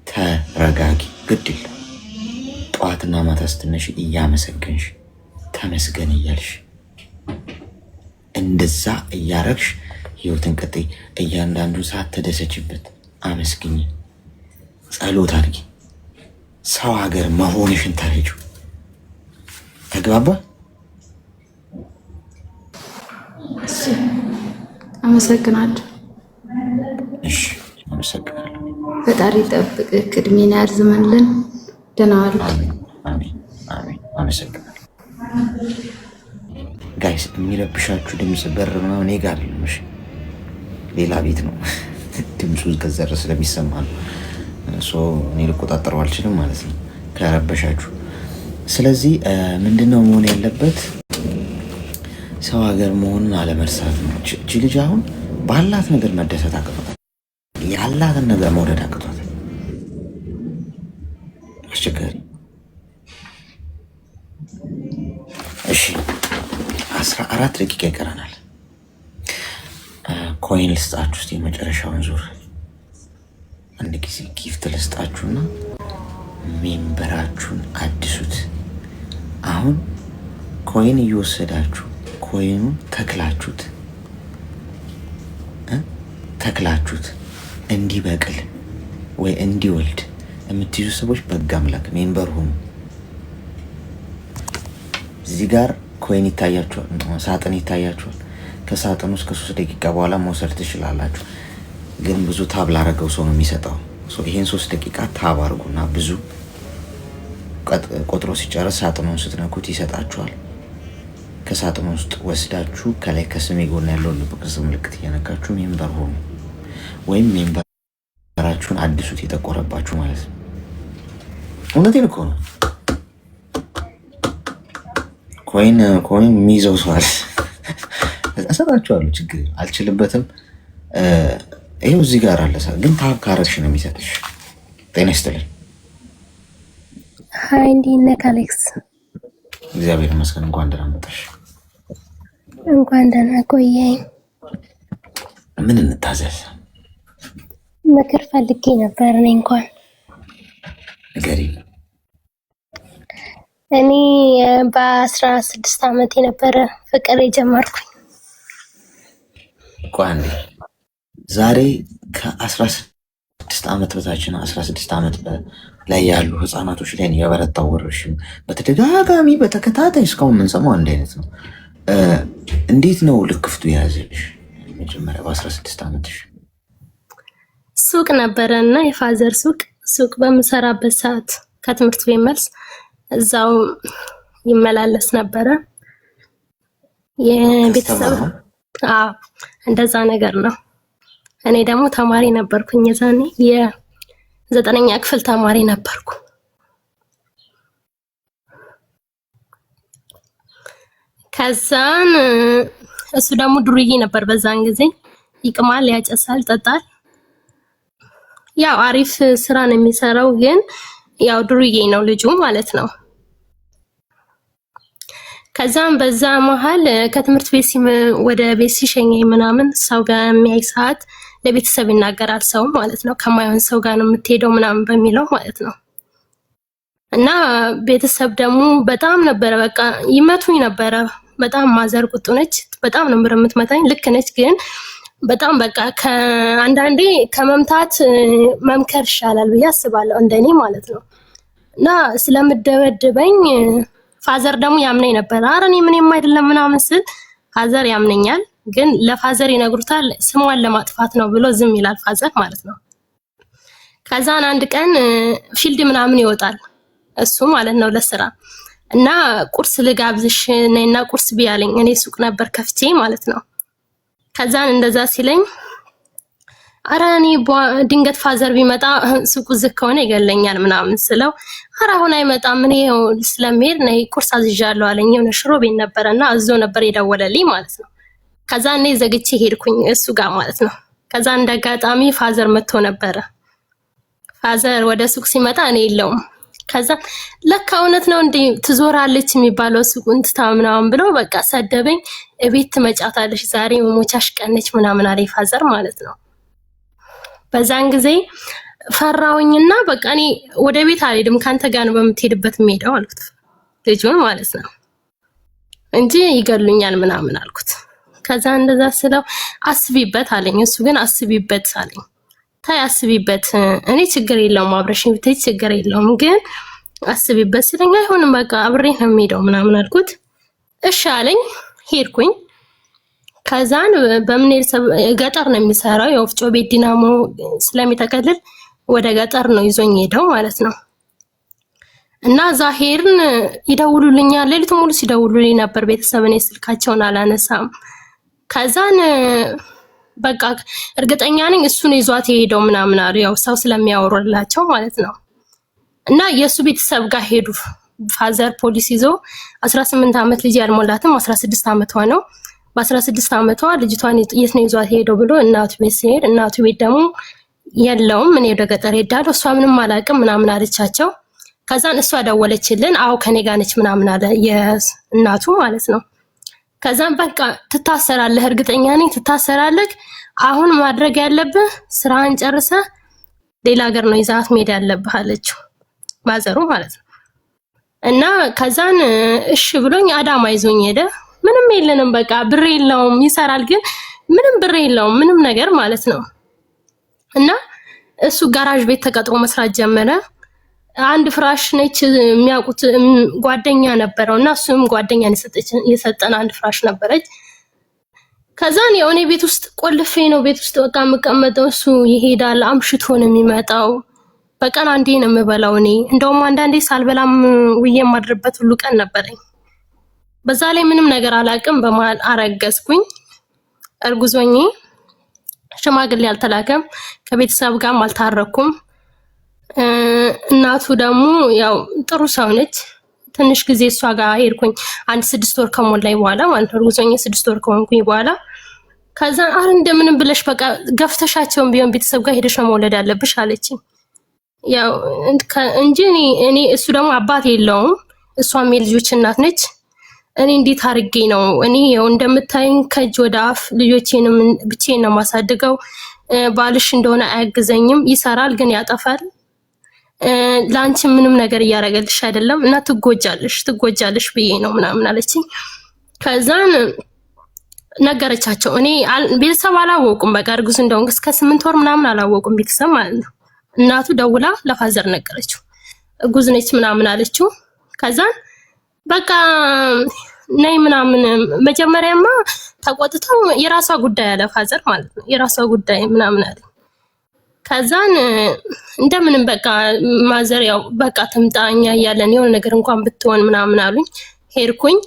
ተረጋጊ፣ ግድ የለም። ጠዋትና ማታ ስትነሽ እያመሰገንሽ ተመስገን እያልሽ እንደዛ እያረግሽ ህይወትን ቀጥይ። እያንዳንዱ ሰዓት ተደሰችበት፣ አመስግኝ፣ ጸሎት አድርጊ። ሰው ሀገር መሆንሽን ተረጁ። ተግባባ? አመሰግናለሁ። እሺ፣ አመሰግናለሁ። ፈጣሪ ጠብቅ፣ እድሜን ያርዝምልን። ደህና ዋሉ። አሜን፣ አሜን፣ አሜን። አመሰግናለሁ። ጋይስ የሚረብሻችሁ ድምፅ በር ምናምን እኔ ጋር አይደለም፣ እሺ ሌላ ቤት ነው። ድምፁ ከዘረ ስለሚሰማ ነው። እኔ ልቆጣጠረው አልችልም ማለት ነው ከረበሻችሁ። ስለዚህ ምንድነው መሆን ያለበት? ሰው ሀገር መሆንን አለመርሳት ነው። እቺ ልጅ አሁን ባላት ነገር መደሰት አቅቷታል፣ ያላትን ነገር መውደድ አቅቷታል። አስቸጋሪ። እሺ 14 ደቂቃ ይቀረናል። ኮይን ልስጣችሁ ውስጥ የመጨረሻውን ዙር አንድ ጊዜ ጊፍት ልስጣችሁና ሜምበራችሁን አድሱት። አሁን ኮይን እየወሰዳችሁ ኮይኑን ተክላችሁት እንዲበቅል ወይ እንዲወልድ የምትይዙ ሰዎች በሕግ አምላክ ሜምበር ሁኑ። እዚህ ጋር ኮይን ይታያችኋል፣ ሳጥን ይታያችኋል። ከሳጥን ውስጥ ከ3 ደቂቃ በኋላ መውሰድ ትችላላችሁ። ግን ብዙ ታብ ላረገው ሰው ነው የሚሰጠው። ይሄን 3 ደቂቃ ታብ አድርጉና ብዙ ቆጥሮ ሲጨርስ ሳጥኑን ስትነኩት ይሰጣችኋል። ከሳጥኑ ውስጥ ወስዳችሁ ከላይ ከስሜ ጎን ያለው ልብ ቅርጽ ምልክት እየነካችሁ ሜምበር ሆኑ፣ ወይም ሜምበራችሁን አዲሱት የጠቆረባችሁ ማለት ነው። እውነቴን እኮ ነው። ኮይን የሚይዘው ሰዋል እሰጣችኋለሁ። ችግር አልችልበትም። ይኸው እዚህ ጋር አለ። ግን ታብ ካረግሽ ነው የሚሰጥሽ። ጤና ይስጥልኝ። ሀይ፣ እንዴት ነህ አሌክስ? እግዚአብሔር ይመስገን። እንኳን ደህና መጣሽ። እንኳን ደህና ቆየኝ። ምን እንታዘዝ? ምክር ፈልጌ ነበር። እኔ እንኳን ንገሪ። እኔ በ16 ዓመት የነበረ ፍቅር የጀመርኩኝ። ቆይ አንዴ፣ ዛሬ ከ16 ከ16 ዓመት በታችና 16 ዓመት ላይ ያሉ ህፃናቶች ላይ የበረታው ወረርሽኝ በተደጋጋሚ በተከታታይ እስካሁን የምንሰማው አንድ አይነት ነው። እንዴት ነው ልክፍቱ የያዘልሽ? መጀመሪያ በ16 ዓመትሽ ሱቅ ነበረና የፋዘር ሱቅ በምሰራበት ሰዓት ከትምህርት ቤት መልስ እዛው ይመላለስ ነበረ። የቤተሰብ እንደዛ ነገር ነው። እኔ ደግሞ ተማሪ ነበርኩኝ። የዛኔ የ9ኛ ክፍል ተማሪ ነበርኩ። ከዛን እሱ ደግሞ ዱርዬ ነበር። በዛን ጊዜ ይቅማል፣ ያጨሳል፣ ጠጣል። ያው አሪፍ ስራ ነው የሚሰራው፣ ግን ያው ዱርዬ ነው ልጁ ማለት ነው። ከዛም በዛ መሃል ከትምህርት ቤት ወደ ቤት ሲሸኘኝ ምናምን ሰው ጋር የሚያይ ሰዓት ለቤተሰብ ይናገራል ሰው ማለት ነው። ከማይሆን ሰው ጋር ነው የምትሄደው ምናምን በሚለው ማለት ነው። እና ቤተሰብ ደግሞ በጣም ነበረ በቃ ይመቱኝ ነበረ። በጣም ማዘር ቁጡ ነች። በጣም ነበር የምትመታኝ። ልክ ነች፣ ግን በጣም በቃ አንዳንዴ ከመምታት መምከር ይሻላል ብዬ አስባለሁ፣ እንደኔ ማለት ነው። እና ስለምደበድበኝ ፋዘር ደግሞ ያምነኝ ነበር። ኧረ እኔ ምንም አይደለም ምናምን ስል ፋዘር ያምነኛል፣ ግን ለፋዘር ይነግሩታል ስሟን ለማጥፋት ነው ብሎ ዝም ይላል ፋዘር ማለት ነው። ከዛን አንድ ቀን ፊልድ ምናምን ይወጣል እሱ ማለት ነው ለስራ እና ቁርስ ልጋብዝሽ ነይና ቁርስ ቢያለኝ እኔ ሱቅ ነበር ከፍቼ ማለት ነው። ከዛን እንደዛ ሲለኝ ኧረ እኔ ድንገት ፋዘር ቢመጣ ሱቁ ዝግ ከሆነ ይገለኛል ምናምን ስለው ኧረ አሁን አይመጣም እኔ ስለምሄድ ነይ ቁርስ አዝዣለሁ አለኝ። የሆነ ሽሮ ቤት ነበርና አዞ ነበር የደወለልኝ ማለት ነው። ከዛ እኔ ዘግቼ ሄድኩኝ እሱ ጋር ማለት ነው። ከዛ እንዳጋጣሚ ፋዘር መጥቶ ነበረ። ፋዘር ወደ ሱቅ ሲመጣ እኔ የለውም። ከዛ ለካ እውነት ነው እንዴ ትዞራለች የሚባለው ሱቁን ትታ ምናምን ብሎ በቃ ሰደበኝ። እቤት ትመጫታለሽ ዛሬ መሞቻሽ ቀነች ምናምን አለኝ ፋዘር ማለት ነው። በዛን ጊዜ ፈራውኝና በቃ እኔ ወደ ቤት አልሄድም ካንተ ጋር ነው በምትሄድበት የምሄደው አልኩት፣ ልጁን ማለት ነው እንጂ ይገሉኛል ምናምን አልኩት። ከዛ እንደዛ ስለው አስቢበት አለኝ። እሱ ግን አስቢበት አለኝ። ታይ አስቢበት፣ እኔ ችግር የለውም አብረሽኝ ብትይ ችግር የለውም፣ ግን አስቢበት ሲለኝ አይሆንም በቃ አብሬ ነው የምሄደው ምናምን አልኩት። እሺ አለኝ። ሄድኩኝ። ከዛን ገጠር ነው የሚሰራው የወፍጮ ቤት ዲናሞ ስለሚተከልል ወደ ገጠር ነው ይዞኝ ሄደው ማለት ነው። እና እዛ ሄድን። ይደውሉልኛል፣ ሌሊት ሙሉ ሲደውሉልኝ ነበር ቤተሰብ። እኔ ስልካቸውን አላነሳም። ከዛን በቃ እርግጠኛ ነኝ እሱን ይዟት ሄደው ምናምን አሉ፣ ያው ሰው ስለሚያወሩላቸው ማለት ነው። እና የሱ ቤተሰብ ጋር ሄዱ። ፋዘር ፖሊስ ይዞ 18 ዓመት ልጅ ያልሞላትም 16 ዓመቷ ነው። በ16 ዓመቷ ልጅቷን የት ነው ይዟት ሄደው ብሎ እናቱ ቤት ሲሄድ እናቱ ቤት ደግሞ የለውም እኔ ወደ ገጠር ሄዳለሁ እሷ ምንም አላውቅም ምናምን አለቻቸው። ከዛን እሷ ደወለችልን። አው ከኔ ጋር ነች ምናምን አለ የእናቱ ማለት ነው። ከዛን በቃ ትታሰራለህ፣ እርግጠኛ ነኝ ትታሰራለህ። አሁን ማድረግ ያለብህ ስራህን ጨርሰህ ሌላ ሀገር ነው ይዛት መሄድ ያለብህ አለችው ማዘሩ ማለት ነው። እና ከዛን እሺ ብሎኝ አዳማ ይዞኝ ሄደ። ምንም የለንም በቃ ብር የለውም፣ ይሰራል ግን ምንም ብር የለውም ምንም ነገር ማለት ነው። እና እሱ ጋራዥ ቤት ተቀጥሮ መስራት ጀመረ። አንድ ፍራሽ ነች የሚያውቁት ጓደኛ ነበረውና እሱም ጓደኛን የሰጠን አንድ ፍራሽ ነበረች። ከዛን የሆነ ቤት ውስጥ ቆልፌ ነው ቤት ውስጥ በቃ የምቀመጠው። እሱ ይሄዳል፣ አምሽቶ ነው የሚመጣው። በቀን አንዴ ነው የምበላው እኔ። እንደውም አንዳንዴ ሳልበላም ውዬ የማድርበት ሁሉ ቀን ነበረኝ። በዛ ላይ ምንም ነገር አላውቅም። በመሃል አረገዝኩኝ። እርጉዞኝ ሽማግሌ አልተላከም፣ ከቤተሰብ ጋርም አልታረኩም። እናቱ ደግሞ ያው ጥሩ ሰው ነች። ትንሽ ጊዜ እሷ ጋር ሄድኩኝ። አንድ 6 ወር ከሞላኝ በኋላ ማለት ነው። እርጉዞኝ 6 ወር ከሆንኩኝ በኋላ ከዛ እንደምንም ብለሽ በቃ ገፍተሻቸውን ቢሆን ቤተሰብ ጋር ሄደሽ ነው መውለድ ያለብሽ አለችኝ። ያው እንጂ እኔ እሱ ደግሞ አባት የለውም፣ እሷም የልጆች እናት ነች። እኔ እንዴት አድርጌ ነው እኔ ያው እንደምታይኝ ከእጅ ወደ አፍ ልጆቼንም ብቻዬን ነው ማሳድገው። ባልሽ እንደሆነ አያግዘኝም፣ ይሰራል ግን ያጠፋል። ላንቺ ምንም ነገር እያደረገልሽ አይደለም እና ትጎጃለሽ ብዬ ነው ምናምን አለችኝ። ከዛን ነገረቻቸው። እኔ ቤተሰብ አላወቁም። በቃ እርጉዝ እንደሆንኩ እስከ 8 ወር ምናምን አላወቁም ቤተሰብ ማለት ነው። እናቱ ደውላ ለፋዘር ነገረችው። እጉዝ ነች ምናምን አለችው። ከዛ በቃ ነይ ምናምን መጀመሪያማ ተቆጥተው የራሷ ጉዳይ አለ ፋዘር ማለት ነው። የራሷ ጉዳይ ምናምን አለ። ከዛን እንደምንም በቃ ማዘር ያው በቃ ትምጣኛ እያለን የሆነ ነገር እንኳን ብትሆን ምናምን አሉኝ። ሄድኩኝ።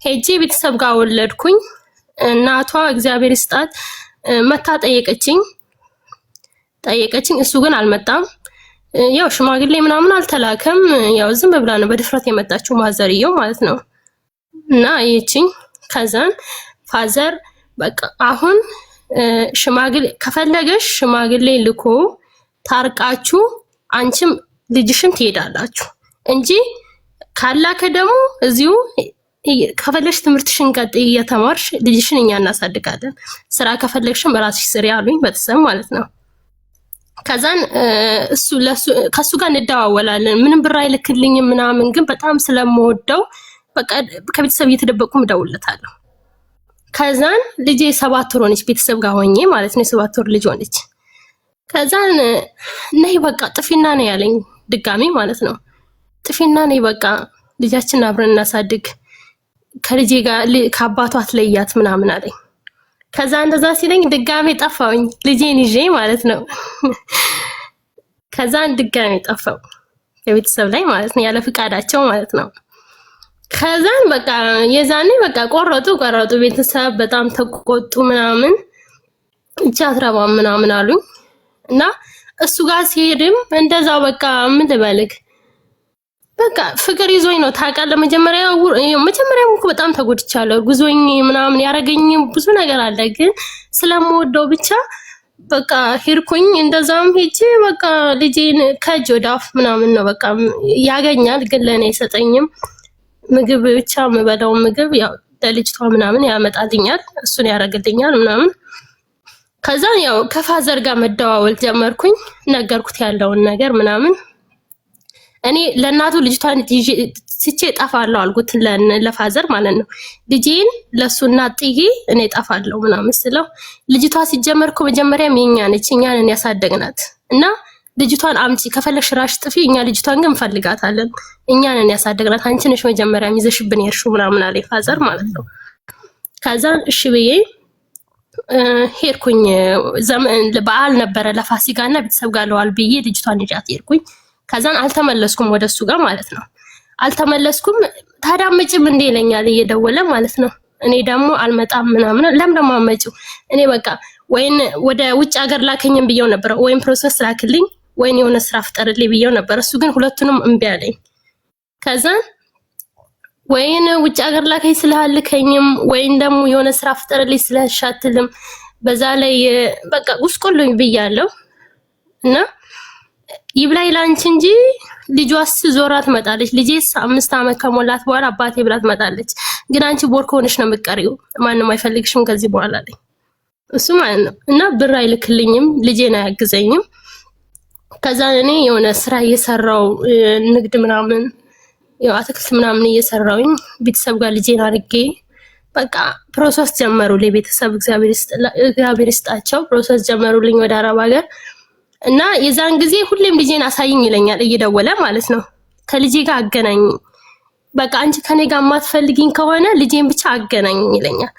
ሄጄ ቤተሰብ ጋር ወለድኩኝ። እናቷ እግዚአብሔር ይስጣት መታ ጠየቀችኝ። እሱ ግን አልመጣም። ያው ሽማግሌ ምናምን አልተላከም። ያው ዝም ብላ ነው በድፍረት የመጣችው ማዘርየው ማለት ነው። እና ይቺኝ ከዛን ፋዘር በቃ አሁን ሽማግሌ ከፈለገሽ ሽማግሌ ልኮ ታርቃችሁ አንቺም ልጅሽም ትሄዳላችሁ እንጂ ካላከ ደግሞ እዚሁ ከፈለግሽ ትምህርትሽን ቀጥይ እየተማርሽ ልጅሽን እኛ እናሳድጋለን። ስራ ከፈለግሽም በራስሽ ስሪ አሉኝ ቤተሰብ ማለት ነው። ከዛን ከሱ ጋር እንደዋወላለን። ምንም ብር አይልክልኝም ምናምን ግን በጣም ስለምወደው በቃ ከቤተሰብ እየተደበቁ እደውልለታለሁ። ከዛን ልጄ 7 ወር ሆነች ቤተሰብ ጋር ሆኜ ማለት ነው። 7 ወር ልጅ ሆነች። ከዛን ነይ በቃ ጥፊና ነው ያለኝ ድጋሚ ማለት ነው። ጥፊና ነይ በቃ ልጃችን አብረን እናሳድግ ከልጄ ጋር ከአባቷ አትለያት ምናምን አለኝ። ከዛ እንደዛ ሲለኝ ድጋሚ ጠፋውኝ ልጄን ይዤ ማለት ነው። ከዛን ድጋሚ ጠፋው የቤተሰብ ላይ ማለት ነው ያለ ፍቃዳቸው ማለት ነው። ከዛን በቃ የዛኔ በቃ ቆረጡ ቤተሰብ በጣም ተቆጡ ምናምን እቻ አትረባ ምናምን አሉኝ። እና እሱ ጋር ሲሄድም እንደዛው በቃ ምን ልበልክ በቃ ፍቅር ይዞኝ ነው ታውቃለህ። መጀመሪያው እኮ በጣም ተጎድቻለሁ። ጉዞኝ ምናምን ያረገኝ ብዙ ነገር አለ። ግን ስለምወደው ብቻ በቃ ሄድኩኝ። እንደዛም ሄጄ በቃ ልጄን ከእጅ ወደ አፍ ምናምን ነው በቃ ያገኛል፣ ግን ለኔ አይሰጠኝም። ምግብ ብቻ የምበላው ምግብ ያው ለልጅቷ ምናምን ያመጣልኛል፣ እሱን ያረግልኛል ምናምን። ከዛ ያው ከፋዘር ጋር መደዋወል ጀመርኩኝ። ነገርኩት ያለውን ነገር ምናምን። እኔ ለእናቱ ልጅቷን ስቼ ጠፋለሁ አልኩት ለፋዘር ማለት ነው። ልጄን ለሱ እናት ጥዬ እኔ ጠፋለሁ ምናምን ስለው ልጅቷ ሲጀመርኩ መጀመሪያም የኛ ነች፣ እኛን ያሳደግናት እና ልጅቷን አምጪ ከፈለሽ ራሽ ጥፊ፣ እኛ ልጅቷን ግን እንፈልጋታለን፣ እኛን ያሳደግናት፣ አንቺ ነሽ መጀመሪያ ይዘሽብን የርሹ ምናምን አለ ፋዘር ማለት ነው። ከዛን እሺ ብዬ ሄድኩኝ። በዓል ነበረ ለፋሲካና ቤተሰብ ጋር ለዋል ብዬ ልጅቷን ይዣት ሄድኩኝ። ከዛን አልተመለስኩም ወደሱ ጋር ማለት ነው። አልተመለስኩም። ታዲያ መጭም እንደ ይለኛል እየደወለ ማለት ነው። እኔ ደግሞ አልመጣም ምናምን። ለምን ደግሞ አመጪው? እኔ በቃ ወይን ወደ ውጭ ሀገር ላከኝም ብየው ነበር፣ ወይም ፕሮሰስ ላክልኝ ወይን የሆነ ስራ ፍጠርልኝ ብየው ነበር። እሱ ግን ሁለቱንም እምቢ አለኝ። ከዛን ወይን ውጭ ሀገር ላከኝ ስላልከኝም ወይን ደግሞ የሆነ ስራ ፍጠርልኝ ስለሻትልም በዛ ላይ በቃ ጉስቆልኝ ብያለሁ እና ይብላይ ላንቺ እንጂ ልጇስ ዞራ ትመጣለች። ልጄስ 5 አመት ከሞላት በኋላ አባቴ ብላ ትመጣለች። ግን አንቺ ቦርኮ ሆነሽ ነው የምትቀሪው፣ ማንንም አይፈልግሽም ከዚህ በኋላ አለኝ እሱ ማለት ነው። እና ብር አይልክልኝም፣ ልጄን አያግዘኝም። ከዛ እኔ የሆነ ስራ እየሰራው ንግድ ምናምን ያው አትክልት ምናምን እየሰራውኝ ቤተሰብ ጋር ልጄን አድርጌ በቃ ፕሮሰስ ጀመሩልኝ ቤተሰብ። እግዚአብሔር ይስጣቸው ፕሮሰስ ጀመሩልኝ ወደ አረብ ሀገር። እና የዛን ጊዜ ሁሌም ልጄን አሳይኝ ይለኛል እየደወለ ማለት ነው። ከልጄ ጋር አገናኝ በቃ አንቺ ከኔ ጋር ማትፈልጊኝ ከሆነ ልጄን ብቻ አገናኝ ይለኛል።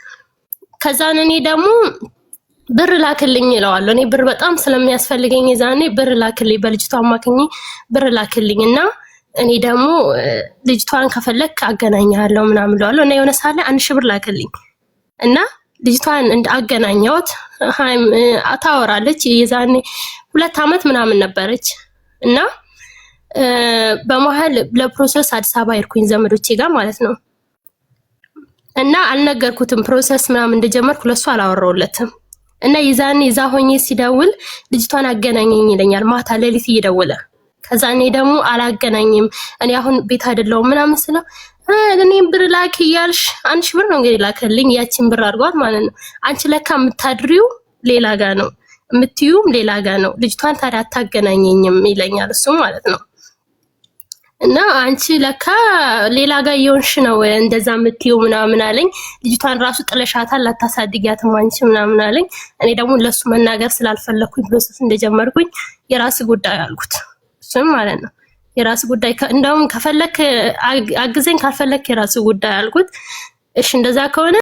ከዛን እኔ ደግሞ ብር ላክልኝ ይለዋለሁ። እኔ ብር በጣም ስለሚያስፈልገኝ የዛኔ ብር ላክልኝ በልጅቷ አማካኝ ብር ላክልኝ እና እኔ ደግሞ ልጅቷን ከፈለክ አገናኛለሁ ምናምን እለዋለሁ። እና የሆነ ሳለ 1000 ብር ላክልኝ እና ልጅቷን አገናኘሁት። ታወራለች። የዛኔ 2 አመት ምናምን ነበረች እና በመሃል ለፕሮሰስ አዲስ አበባ ሄድኩኝ ዘመዶቼ ጋር ማለት ነው። እና አልነገርኩትም ፕሮሰስ ምናምን እንደጀመርኩ ለሱ አላወራውለትም። እና የዛኔ እዛ ሆኜ ሲደውል ልጅቷን አገናኘኝ ይለኛል ማታ ሌሊት እየደወለ። ከዛ እኔ ደግሞ አላገናኝም እኔ አሁን ቤት አይደለሁም ምናምን ስለው እኔም ብር ላክ እያልሽ 1000 ብር ነው እንግዲህ ላከልኝ። ያቺን ብር አድርጓት ማለት ነው። አንቺ ለካ የምታድሪው ሌላ ጋር ነው የምትዩም ሌላ ጋር ነው። ልጅቷን ታዲያ አታገናኘኝም ይለኛል እሱ ማለት ነው። እና አንቺ ለካ ሌላ ጋር የሆንሽ ነው እንደዛ የምትይው ምናምን አለኝ። ልጅቷን ራሱ ጥለሻታል አታሳድጊያትም አንቺ ምናምን አለኝ። እኔ ደግሞ ለሱ መናገር ስላልፈለኩኝ ፕሮሰስ እንደጀመርኩኝ የራስ ጉዳይ አልኩት። እሱም ማለት ነው የራስ ጉዳይ እንደውም ከፈለክ አግዘኝ ካልፈለክ የራስ ጉዳይ አልኩት። እሺ እንደዛ ከሆነ